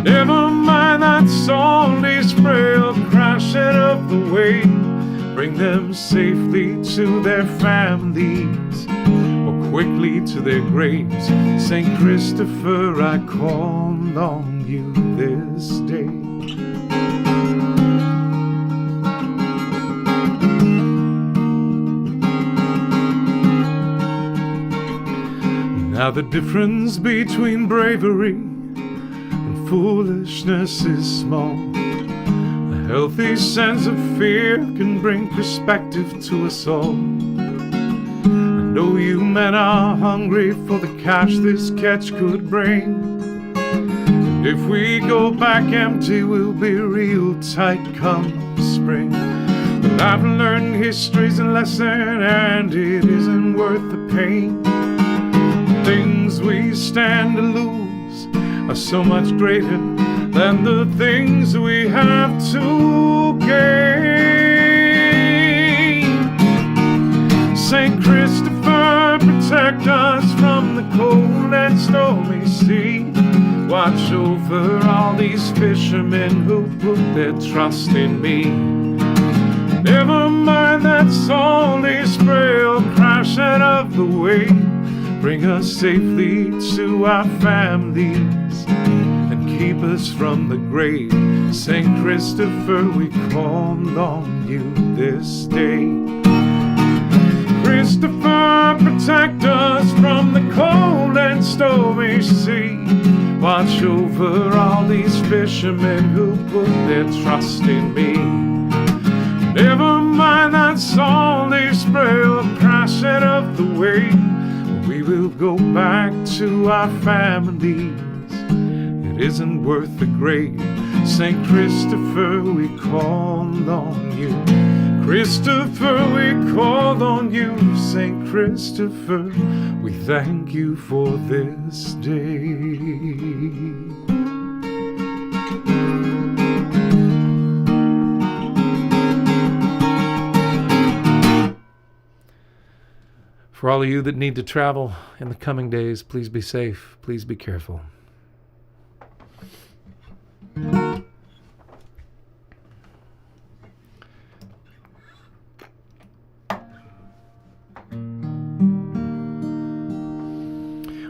A: Never mind that salty spray or crashing of the wave. Bring them safely to their families, quickly to their graves. St. Christopher, I call on you this day. Now the difference between bravery and foolishness is small. A healthy sense of fear can bring perspective to us all. Know you men are hungry for the cash this catch could bring. And if we go back empty, we'll be real tight come spring. But I've learned history's a lesson and it isn't worth the pain. things we stand to lose are so much greater than the things we have to gain. St. Christopher, protect us from the cold and stormy sea. Watch over all these fishermen who put their trust in me. Never mind that salty spray will crash out of the way. Bring us safely to our families and keep us from the grave. St. Christopher, we call on you this day. Christopher, protect us from the cold and stormy sea. Watch over all these fishermen who put their trust in me. Never mind that salty spray will crash out of the way. We will go back to our families. It isn't worth the grave. St. Christopher, we called on you. Christopher, we called on you. St. Christopher, we thank you for this day. For all of you that need to travel in the coming days, please be safe. Please be careful. I'm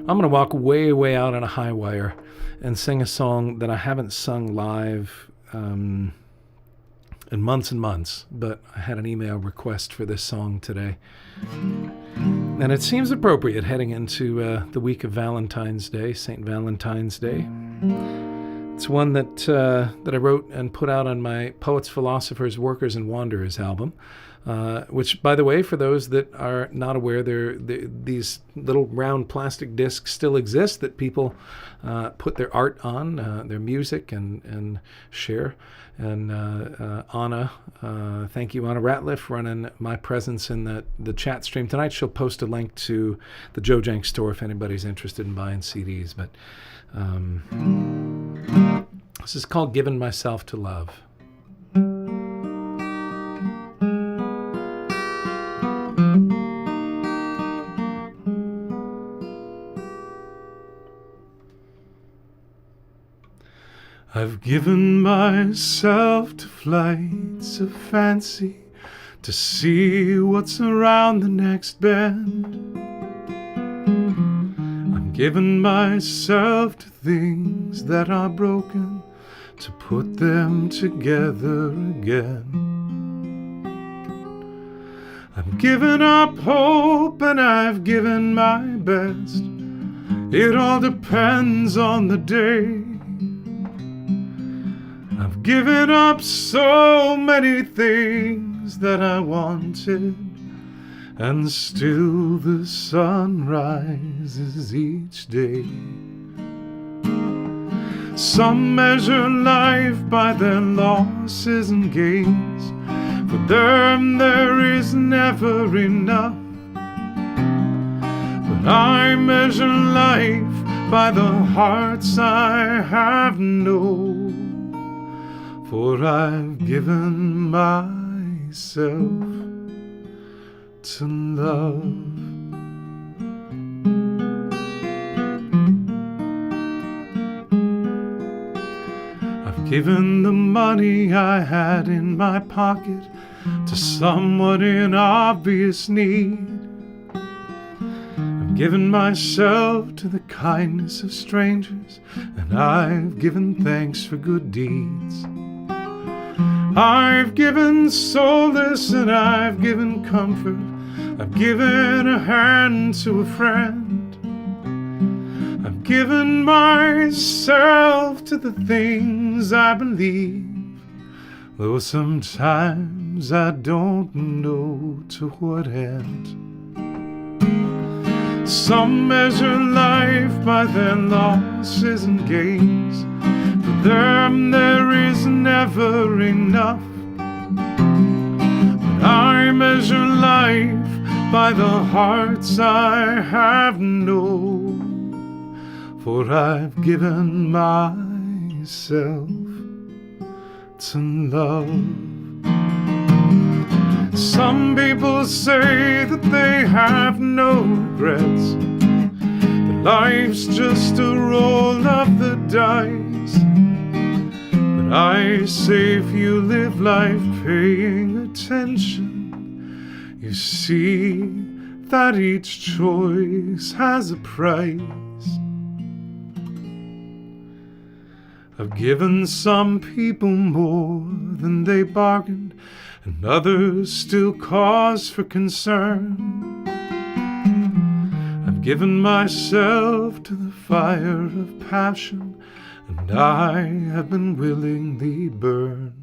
A: going to walk way, way out on a high wire and sing a song that I haven't sung live in months and months, but I had an email request for this song today. And it seems appropriate heading into the week of Valentine's Day, St. Valentine's Day. It's one that I wrote and put out on my Poets, Philosophers, Workers, and Wanderers album, which, by the way, for those that are not aware, these little round plastic discs still exist that people put their art on, their music, and share. And Anna, thank you, Anna Ratliff, running my presence in the chat stream tonight. She'll post a link to the Joe Jencks store if anybody's interested in buying CDs. But this is called Giving Myself to Love. I've given myself to flights of fancy to see what's around the next bend. I'm giving myself to things that are broken to put them together again. I've given up hope and I've given my best. It all depends on the day. I've given up so many things that I wanted, and still the sun rises each day. Some measure life by their losses and gains. For them there is never enough. But I measure life by the hearts I have known. For I've given myself to love. I've given the money I had in my pocket to someone in obvious need. I've given myself to the kindness of strangers, and I've given thanks for good deeds. I've given solace and I've given comfort. I've given a hand to a friend. I've given myself to the things I believe, though sometimes I don't know to what end. Some measure life by their losses and gains. For them there is never enough. But I measure life by the hearts I have known. for I've given myself to love. Some people say that they have no regrets, that life's just a roll of the dice. But I say if you live life paying attention, you see that each choice has a price. I've given some people more than they bargained, and others still cause for concern. I've given myself to the fire of passion, and I have been willingly burned.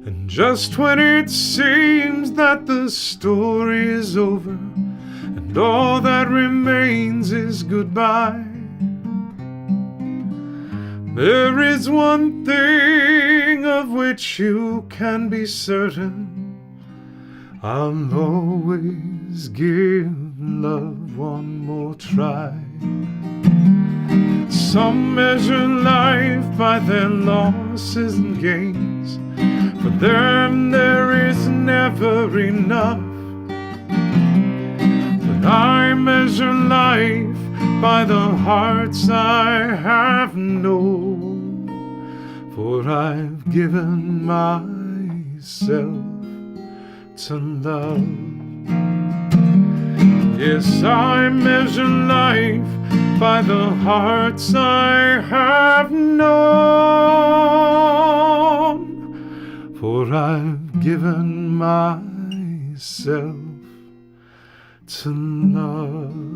A: And just when it seems that the story is over, and all that remains is goodbye, there is one thing of which you can be certain: I'll always give love one more try. Some measure life by their losses and gains, for them there is never enough. But I measure life by the hearts I have known, for I've given myself to love. Yes, I measure life by the hearts I have known, for I've given myself to love.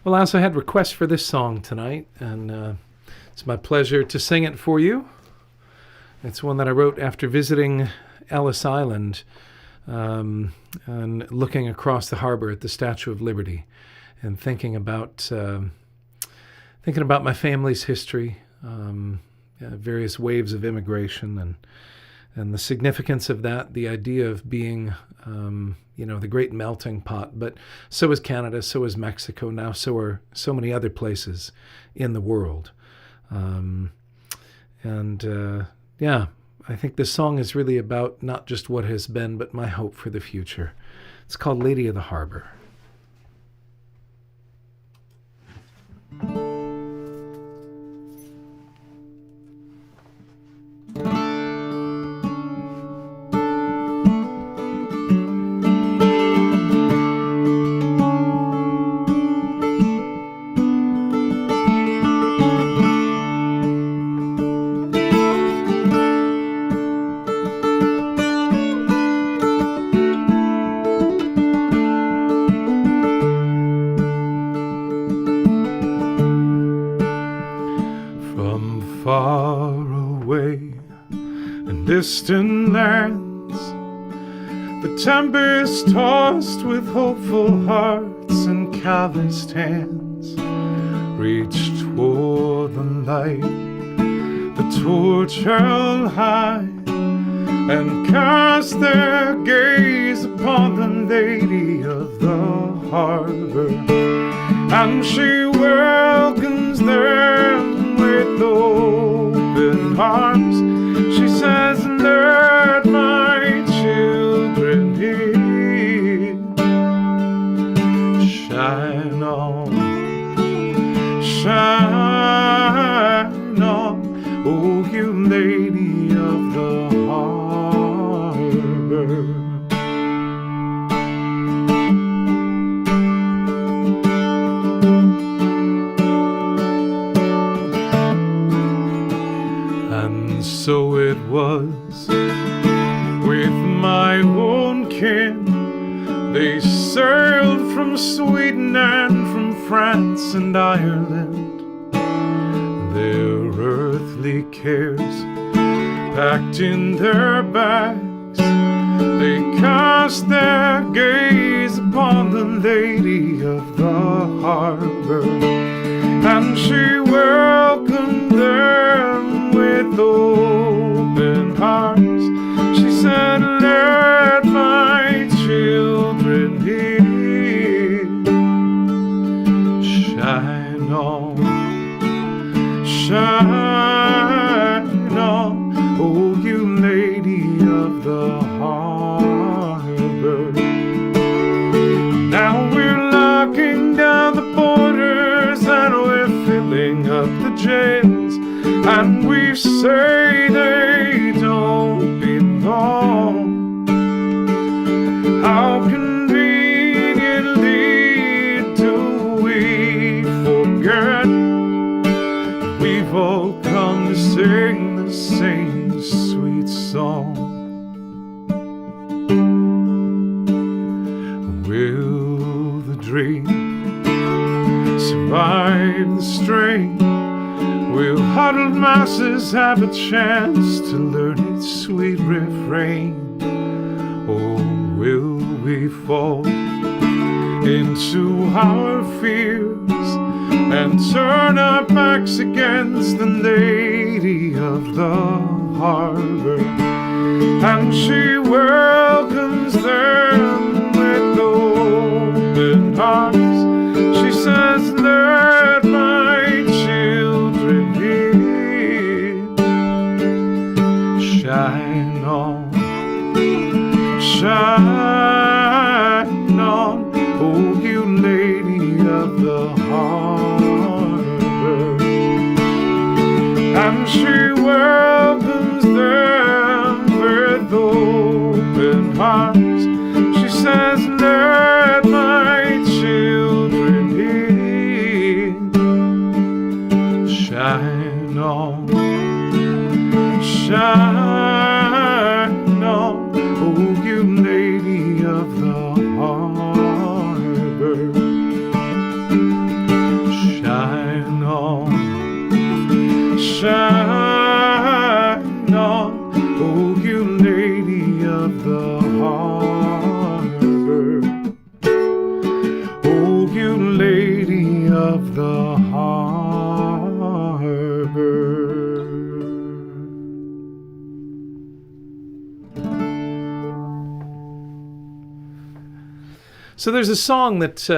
A: Well, I also had requests for this song tonight, and it's my pleasure to sing it for you. It's one that I wrote after visiting Ellis Island and looking across the harbor at the Statue of Liberty and thinking about my family's history, various waves of immigration, and the significance of that, the idea of being, the great melting pot. But so is Canada, so is Mexico, now so are so many other places in the world. I think this song is really about not just what has been, but my hope for the future. It's called Lady of the Harbor. Far away in distant lands, the tempest tossed with hopeful hearts and calloused hands reached toward the light, the torch held high, and cast their gaze upon the Lady of the Harbor, and she welcomes them with open arms. She says, let my children in. Shine on, oh you Lady of the Harbor. And so it was with my own kin. They sailed from Sweden and from France and Ireland, their earthly cares packed in their bags. They cast their gaze upon the lady of the harbor, and she welcomed them with open arms. She said, "Let my children in. Shine on, shine on, oh you lady of the harbor." Now we're locking down the borders and we're filling up the jails, and we say they don't belong. How conveniently do we forget we've all come to sing the same sweet song? Will the dream survive the strain? Will huddled masses have a chance to learn its sweet refrain? Or will we fall into our fears and turn our backs against the lady of the harbor? And she welcomes them with open arms. She says, "Let my children in. Shine on, shine on, oh you lady of the harbor." And she welcomes them with open arms. She says, "Let my children in. Shine on, shine on, oh you lady of the harbor. Shine on, shine on, oh you lady of the harbor. Oh you lady of the harbor. So there's a song that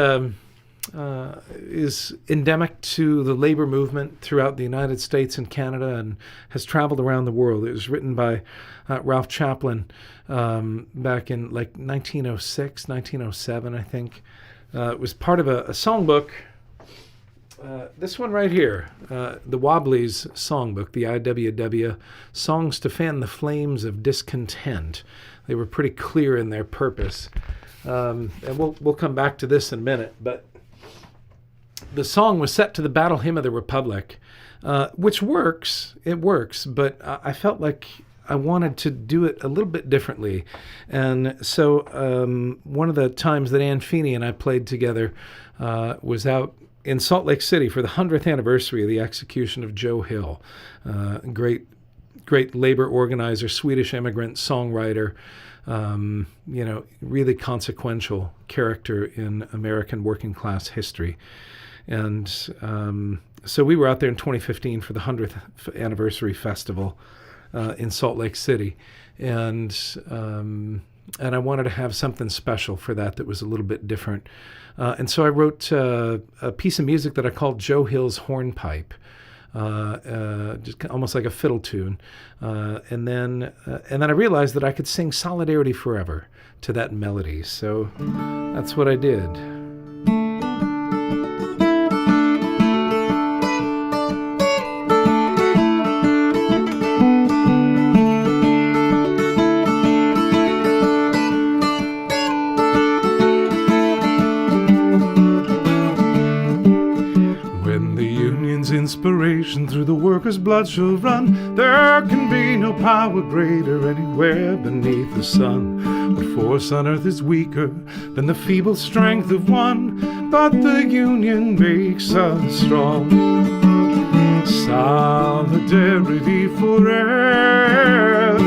A: is endemic to the labor movement throughout the United States and Canada and has traveled around the world. It was written by Ralph Chaplin back in like 1906, 1907, I think. It was part of a songbook. This one right here, the Wobblies songbook, the IWW, Songs to Fan the Flames of Discontent. They were pretty clear in their purpose. And we'll come back to this in a minute, but the song was set to the Battle Hymn of the Republic, which works. It works, but I felt like I wanted to do it a little bit differently. And so one of the times that Ann Feeney and I played together was out in Salt Lake City for the 100th anniversary of the execution of Joe Hill, great labor organizer, Swedish immigrant, songwriter, really consequential character in American working class history. And so we were out there in 2015 for the 100th anniversary festival in Salt Lake City. And I wanted to have something special for that was a little bit different. And so I wrote a piece of music that I called Joe Hill's Hornpipe. Just almost like a fiddle tune, and then I realized that I could sing Solidarity Forever to that melody, so that's what I did. Inspiration through the workers' blood shall run. There can be no power greater anywhere beneath the sun. What force on earth is weaker than the feeble strength of one? but the union makes us strong. Solidarity forever,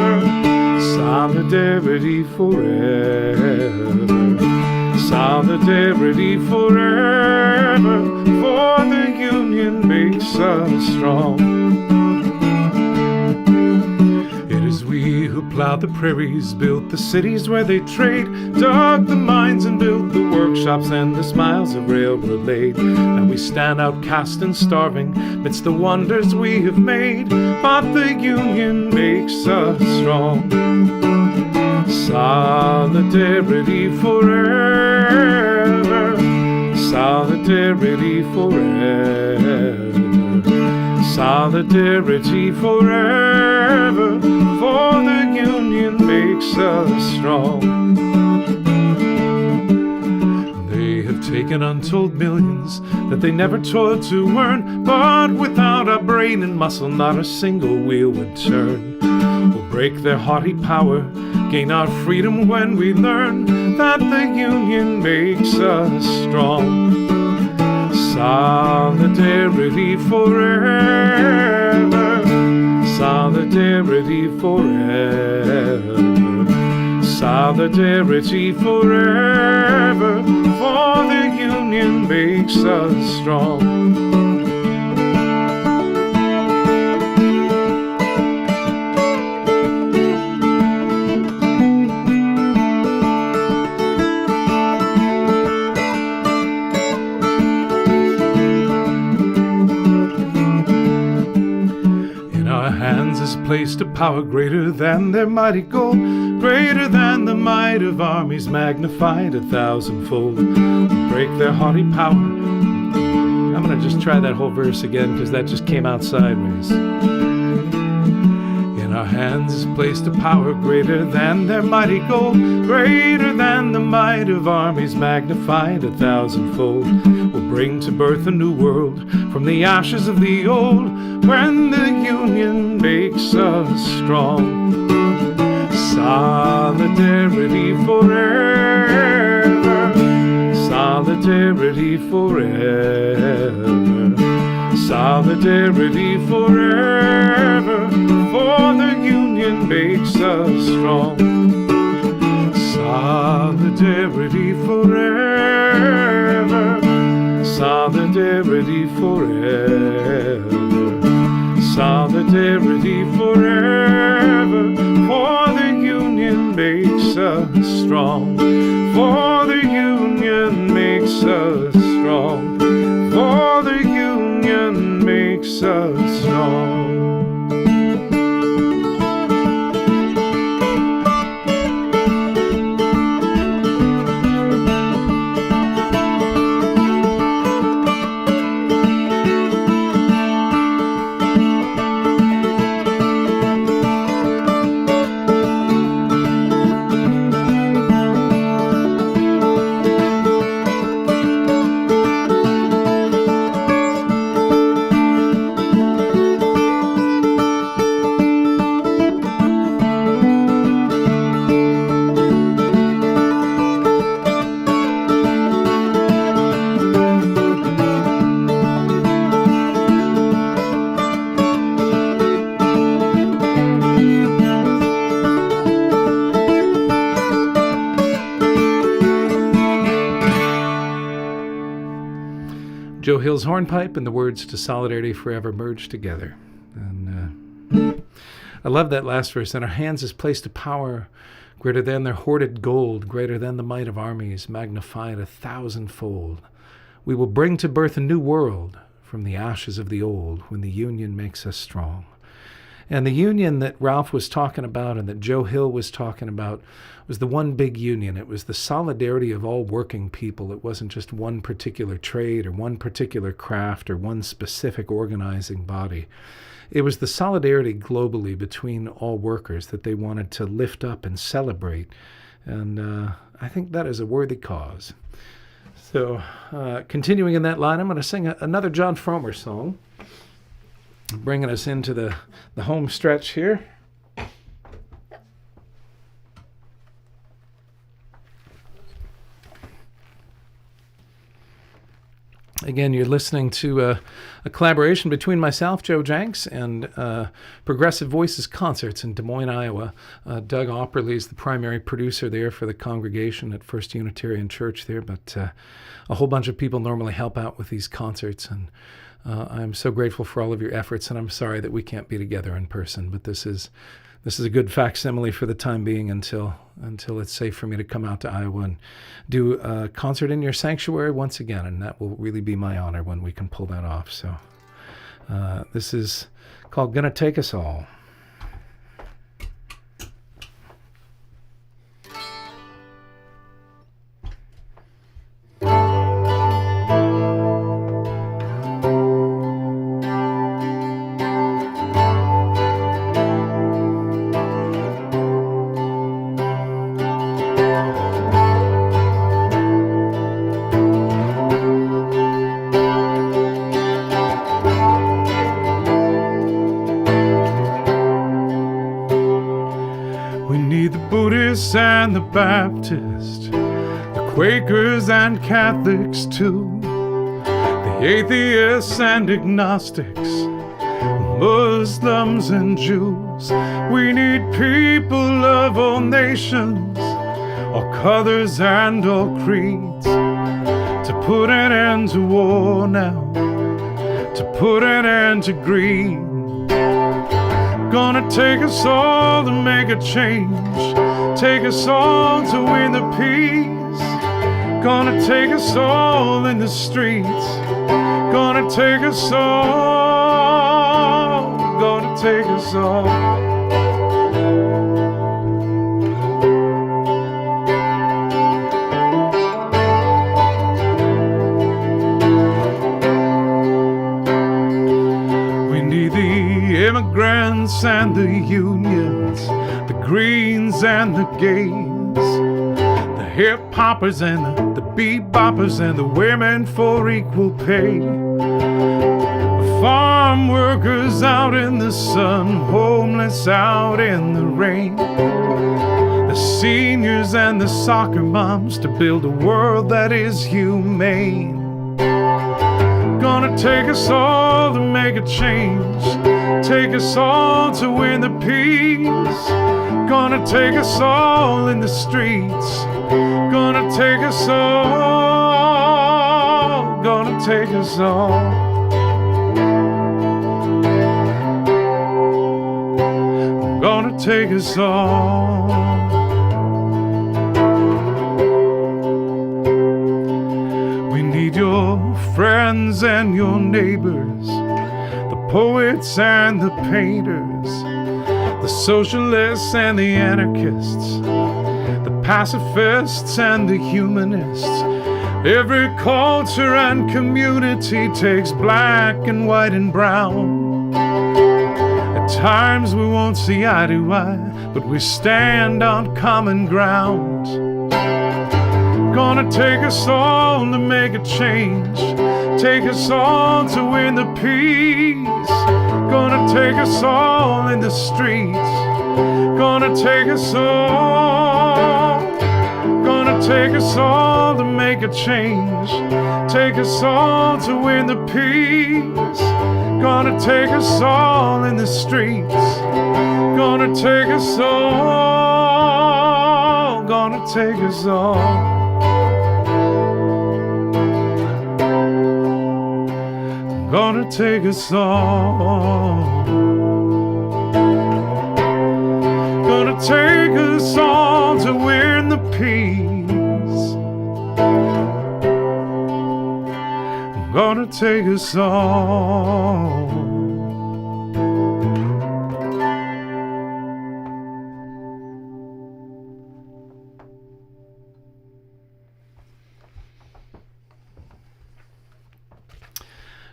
A: solidarity forever, solidarity forever, for the union makes us strong. It is we who plowed the prairies, built the cities where they trade, dug the mines and built the workshops, and the miles of railroad laid. Now we stand outcast and starving midst the wonders we have made, but the union makes us strong. Solidarity forever, solidarity forever, solidarity forever, for the union makes us strong. They have taken untold millions that they never toiled to earn, but without our brain and muscle not a single wheel would turn. We'll break their haughty power, gain our freedom when we learn that the union makes us strong. Solidarity forever, solidarity forever, solidarity forever, for the union makes us strong. Placed a power greater than their mighty goal, greater than the might of armies, magnified 1,000-fold. Break their haughty power. I'm going to just try that whole verse again because that just came out sideways. In our hands is placed a power greater than their mighty goal, greater than the might of armies, magnified 1,000-fold. We'll bring to birth a new world from the ashes of the old, when the union makes us strong. Solidarity forever, solidarity forever, solidarity forever, for the union makes us strong. Solidarity forever, solidarity forever, solidarity forever, for the union makes us strong. For the union makes us strong. For the union makes us strong. Joe Hill's hornpipe and the words to Solidarity Forever merged together. And I love that last verse. In our hands is placed a power greater than their hoarded gold, greater than the might of armies, magnified 1,000-fold. We will bring to birth a new world from the ashes of the old, when the union makes us strong. And the union that Ralph was talking about and that Joe Hill was talking about was the one big union. It was the solidarity of all working people. It wasn't just one particular trade or one particular craft or one specific organizing body. It was the solidarity globally between all workers that they wanted to lift up and celebrate. And I think that is a worthy cause. So continuing in that line, I'm going to sing another John Fromer song, bringing us into the home stretch here. Again, you're listening to a collaboration between myself, Joe Jencks, and Progressive Voices Concerts in Des Moines, Iowa. Doug Opperly is the primary producer there for the congregation at First Unitarian Church there, but a whole bunch of people normally help out with these concerts, and I'm so grateful for all of your efforts, and I'm sorry that we can't be together in person, but this is a good facsimile for the time being until it's safe for me to come out to Iowa and do a concert in your sanctuary once again, and that will really be my honor when we can pull that off. So this is called Gonna Take Us All. And the Baptist, the Quakers and Catholics too, the atheists and agnostics, Muslims and Jews. We need people of all nations, all colors and all creeds, to put an end to war now, to put an end to greed. Gonna take us all to make a change, take us all to win the peace. Gonna take us all in the streets, gonna take us all, gonna take us all. Immigrants and the unions, the Greens and the gays, the hip-hoppers and the beboppers and the women for equal pay, the farm workers out in the sun, homeless out in the rain, the seniors and the soccer moms to build a world that is humane. Gonna take us all to make a change, take us all to win the peace. Gonna take us all in the streets, gonna take us all, gonna take us all. Gonna take us all. We need your friends and your neighbors, the poets and the painters, the socialists and the anarchists, the pacifists and the humanists. Every culture and community takes black and white and brown. At times we won't see eye to eye, but we stand on common ground. Gonna take us all to make a change, take us all to win the peace. Gonna take us all in the streets, gonna take us all, gonna take us all to make a change, take us all to win the peace. Gonna take us all in the streets, gonna take us all, gonna take us all. Gonna take us all, gonna take us all to win the peace. Gonna take us all.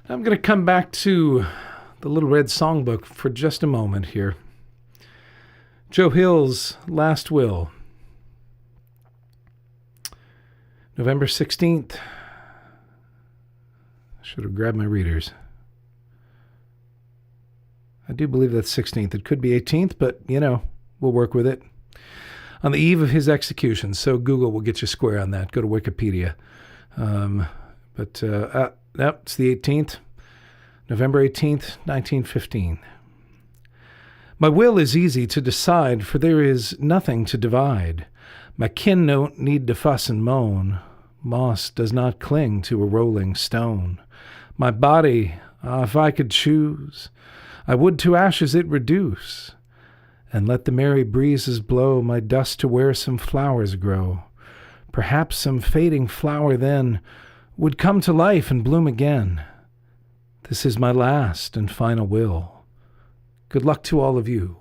A: I'm going to come back to the Little Red Songbook for just a moment here. Joe Hill's Last Will, November 16th. I should have grabbed my readers. I do believe that's 16th. It could be 18th, but, we'll work with it. On the eve of his execution, so Google will get you square on that. Go to Wikipedia. But that's the 18th, November 18th, 1915. My will is easy to decide, for there is nothing to divide. My kin don't need to fuss and moan. Moss does not cling to a rolling stone. My body, if I could choose, I would to ashes it reduce, and let the merry breezes blow my dust to where some flowers grow. Perhaps some fading flower then would come to life and bloom again. This is my last and final will. Good luck to all of you,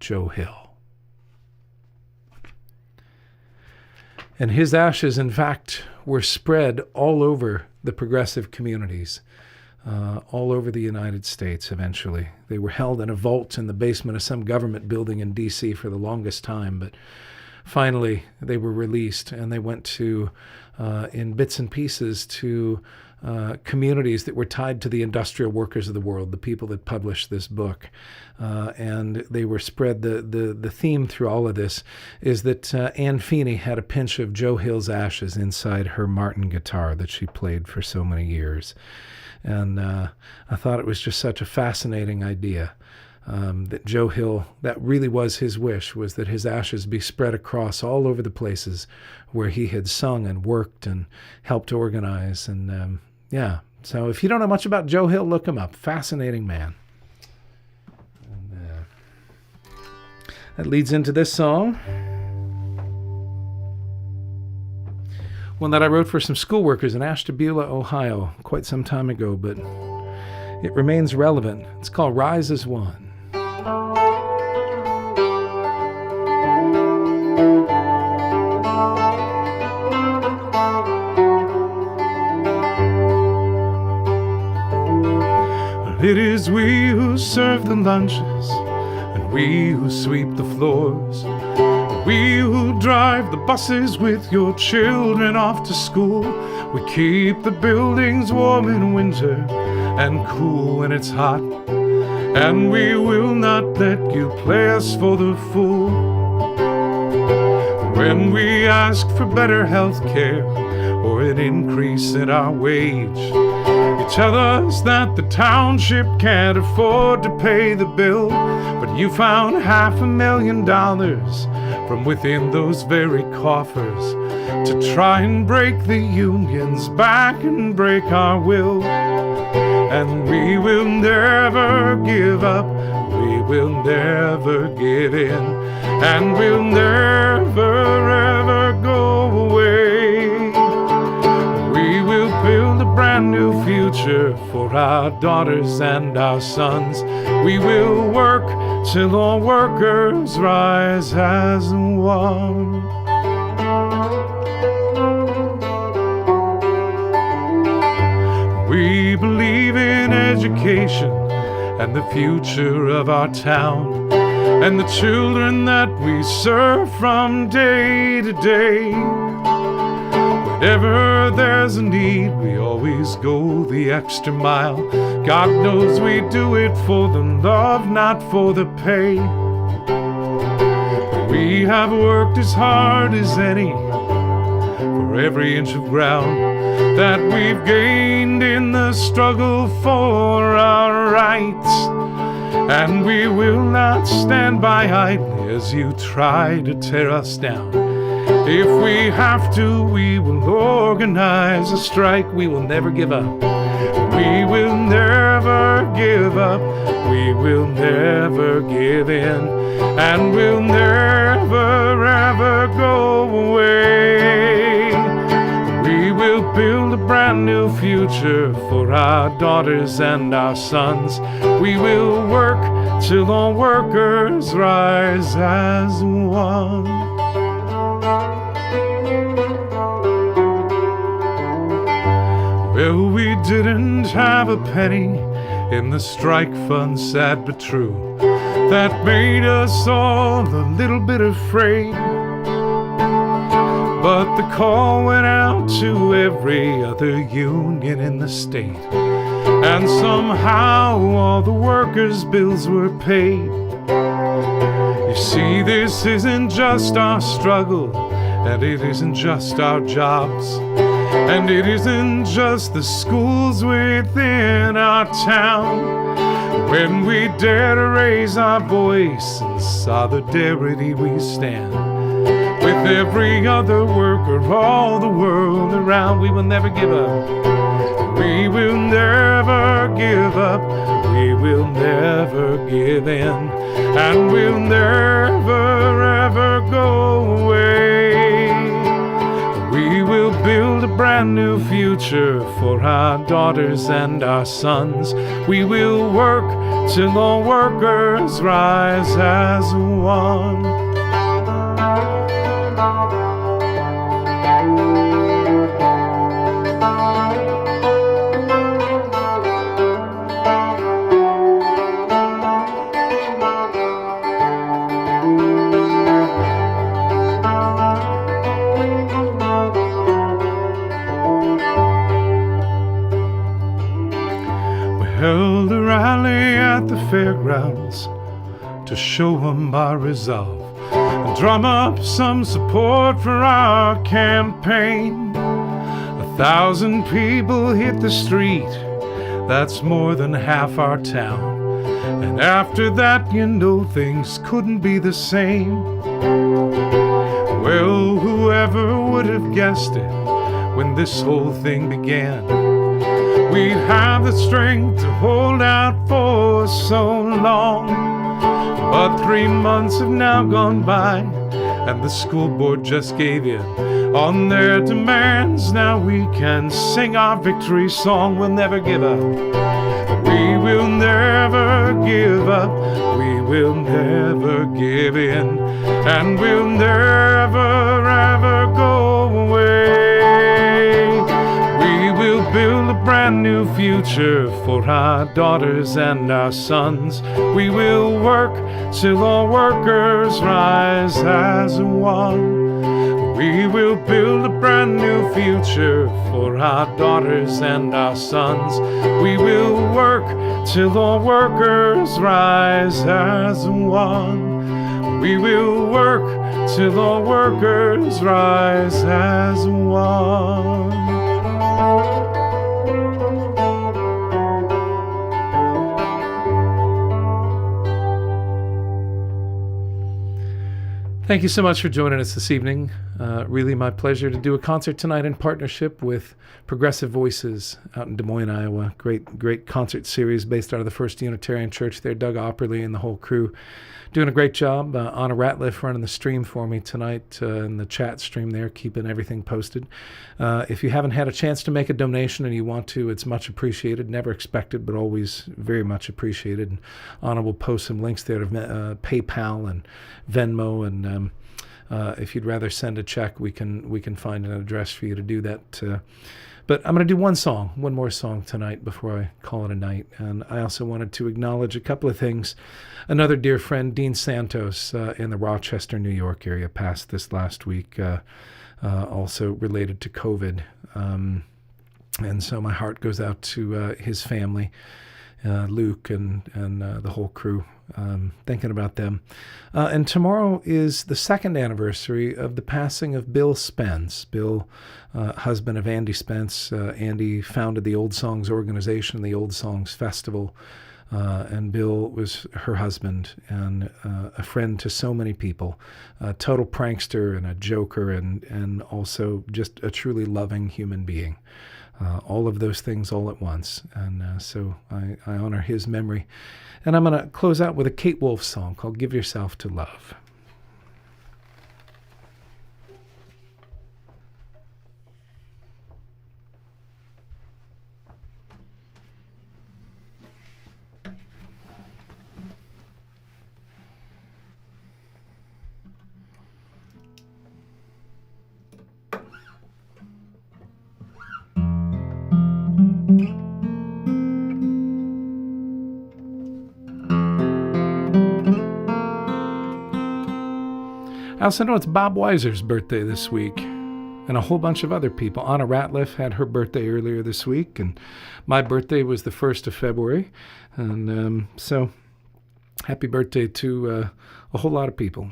A: Joe Hill. And his ashes, in fact, were spread all over the progressive communities, all over the United States eventually. They were held in a vault in the basement of some government building in D.C. for the longest time, but finally they were released, and they went to, in bits and pieces, to communities that were tied to the industrial workers of the world, the people that published this book. And they were spread. The theme through all of this is that Anne Feeney had a pinch of Joe Hill's ashes inside her Martin guitar that she played for so many years. And I thought it was just such a fascinating idea. That Joe Hill, that really was his wish, was that his ashes be spread across all over the places where he had sung and worked and helped organize. And yeah, so if you don't know much about Joe Hill, look him up. Fascinating man. And that leads into this song. One that I wrote for some schoolworkers in Ashtabula, Ohio, quite some time ago, but it remains relevant. It's called Rise as One. It is we who serve the lunches, and we who sweep the floors, and we who drive the buses with your children off to school. We keep the buildings warm in winter and cool when it's hot, and we will not let you play us for the fool. When we ask for better health care or an increase in our wage, you tell us that the township can't afford to pay the bill, but you found $500,000 from within those very coffers to try and break the union's back and break our will. And we will never give up, we will never give in, and we'll never ever go away. We will build a brand new future for our daughters and our sons. We will work till all workers rise as one. We believe in education and the future of our town, and the children that we serve from day to day. Whenever there's a need, we always go the extra mile. God knows we do it for the love, not for the pay. We have worked as hard as any for every inch of ground that we've gained in the struggle for our rights. And we will not stand by idly as you try to tear us down. If we have to, we will organize a strike. We will never give up. We will never give up. We will never give in. And we'll never ever go away. We will build a brand new future for our daughters and our sons. We will work till all workers rise as one. Well, we didn't have a penny in the strike fund, sad but true, that made us all a little bit afraid. But the call went out to every other union in the state, and somehow all the workers' bills were paid. You see, this isn't just our struggle, and it isn't just our jobs. And it isn't just the schools within our town. When we dare to raise our voice in solidarity we stand. With every other worker all the world around, we will never give up. We will never give up. We will never give in. And we'll never ever go away. We will build a brand new future for our daughters and our sons. We will work till all workers rise as one. Held a rally at the fairgrounds to show 'em our resolve and drum up some support for our campaign. 1,000 people hit the street, that's more than half our town. And after that, you know, things couldn't be the same. Well, whoever would have guessed it when this whole thing began? We'd have the strength to hold out for so long. But 3 months have now gone by, and the school board just gave in on their demands. Now we can sing our victory song. We'll never give up. We will never give up. We will never give in. And we'll never ever go away. We will build a brand new future for our daughters and our sons. We will work till all workers rise as one. We will build a brand new future for our daughters and our sons. We will work till all workers rise as one. We will work till all workers rise as one. Thank you so much for joining us this evening. Really my pleasure to do a concert tonight in partnership with Progressive Voices out in Des Moines, Iowa. Great concert series based out of the First Unitarian Church there. Doug Opperly and the whole crew doing a great job. Anna Ratliff running the stream for me tonight in the chat stream there, keeping everything posted. If you haven't had a chance to make a donation and you want to, it's much appreciated. Never expected, but always very much appreciated. And Anna will post some links there to PayPal and Venmo, and if you'd rather send a check, we can find an address for you to do that. But I'm going to do one more song tonight before I call it a night. And I also wanted to acknowledge a couple of things. Another dear friend, Dean Santos, in the Rochester, New York area, passed this last week, also related to COVID. And so my heart goes out to his family, Luke and the whole crew. Thinking about them. And tomorrow is the second anniversary of the passing of Bill Spence. Bill, husband of Andy Spence. Andy founded the Old Songs organization, the Old Songs Festival. And Bill was her husband and a friend to so many people. A total prankster and a joker and also just a truly loving human being. All of those things all at once. And so I honor his memory. And I'm going to close out with a Kate Wolf song called Give Yourself to Love. I also know it's Bob Weiser's birthday this week, and a whole bunch of other people. Anna Ratliff had her birthday earlier this week, and my birthday was the 1st of February. And so happy birthday to a whole lot of people.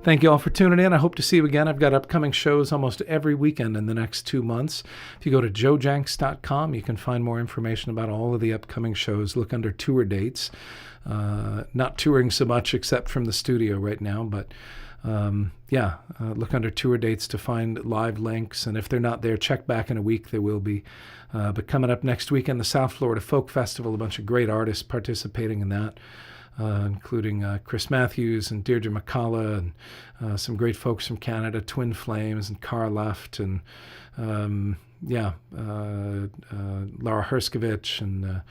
A: Thank you all for tuning in. I hope to see you again. I've got upcoming shows almost every weekend in the next 2 months. If you go to joejencks.com, you can find more information about all of the upcoming shows. Look under tour dates. Not touring so much except from the studio right now, but look under tour dates to find live links. And if they're not there, check back in a week. They will be. But coming up next weekend, the South Florida Folk Festival, a bunch of great artists participating in that. Including Chris Matthews and Deirdre McCullough and some great folks from Canada, Twin Flames and Carl Left and Laura Herskovich and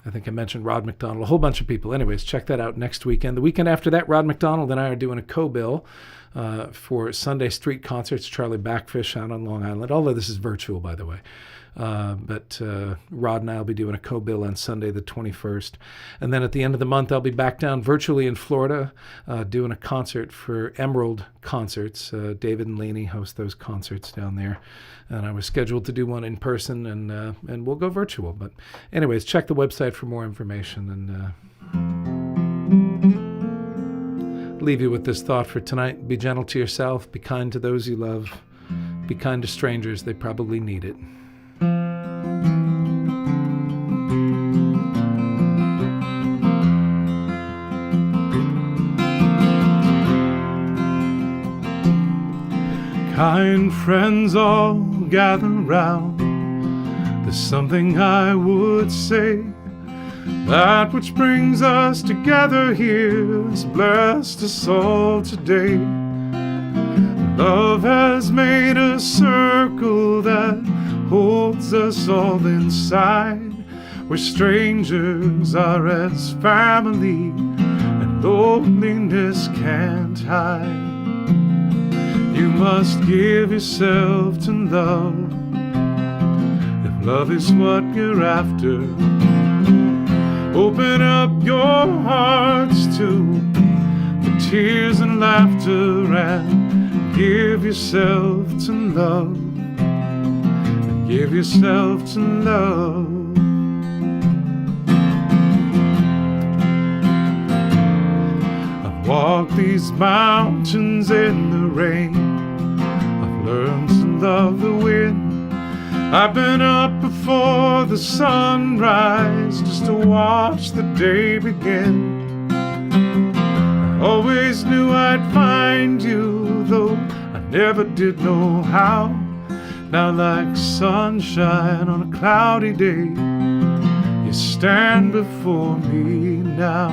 A: I think I mentioned Rod McDonald, a whole bunch of people. Anyways, check that out next weekend. The weekend after that, Rod McDonald and I are doing a co-bill for Sunday Street Concerts, Charlie Backfish out on Long Island. All of this is virtual, by the way. But Rod and I will be doing a co-bill on Sunday the 21st. And then at the end of the month, I'll be back down virtually in Florida doing a concert for Emerald Concerts. David and Laney host those concerts down there. And I was scheduled to do one in person, and we'll go virtual. But anyways, check the website for more information. And leave you with this thought for tonight. Be gentle to yourself. Be kind to those you love. Be kind to strangers. They probably need it. Kind friends all gather round. There's something I would say. That which brings us together here has blessed us all today. Love has made a circle that holds us all inside, where strangers are as family and loneliness can't hide. You must give yourself to love, if love is what you're after. Open up your hearts to the tears and laughter, and give yourself to love. Give yourself to love. I've walked these mountains in the rain. I've learned to love the wind. I've been up before the sunrise just to watch the day begin. I always knew I'd find you, though I never did know how. Now like sunshine on a cloudy day, you stand before me now.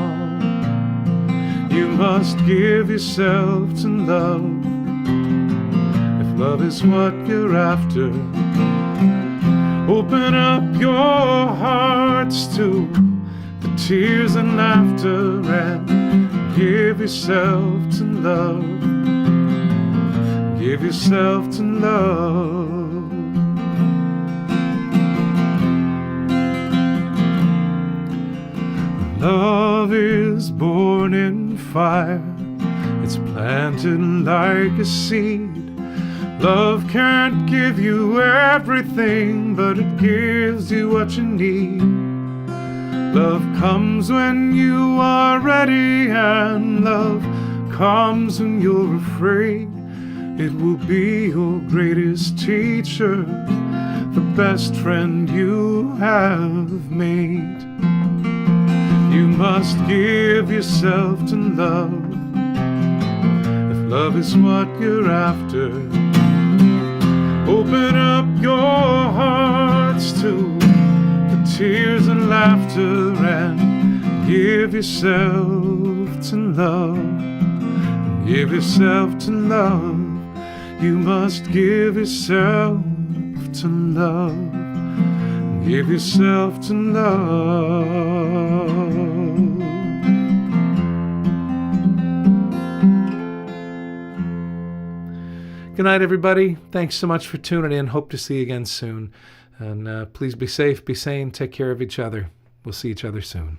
A: You must give yourself to love, if love is what you're after. Open up your hearts to the tears and laughter, and give yourself to love. Give yourself to love. Love is born in fire. It's planted like a seed. Love can't give you everything, but it gives you what you need. Love comes when you are ready, and love comes when you're afraid. It will be your greatest teacher, the best friend you have made. You must give yourself to love, if love is what you're after. Open up your hearts to the tears and laughter, and give yourself to love. Give yourself to love. You must give yourself to love. Give yourself to love. Good night, everybody. Thanks so much for tuning in. Hope to see you again soon. And please be safe, be sane, take care of each other. We'll see each other soon.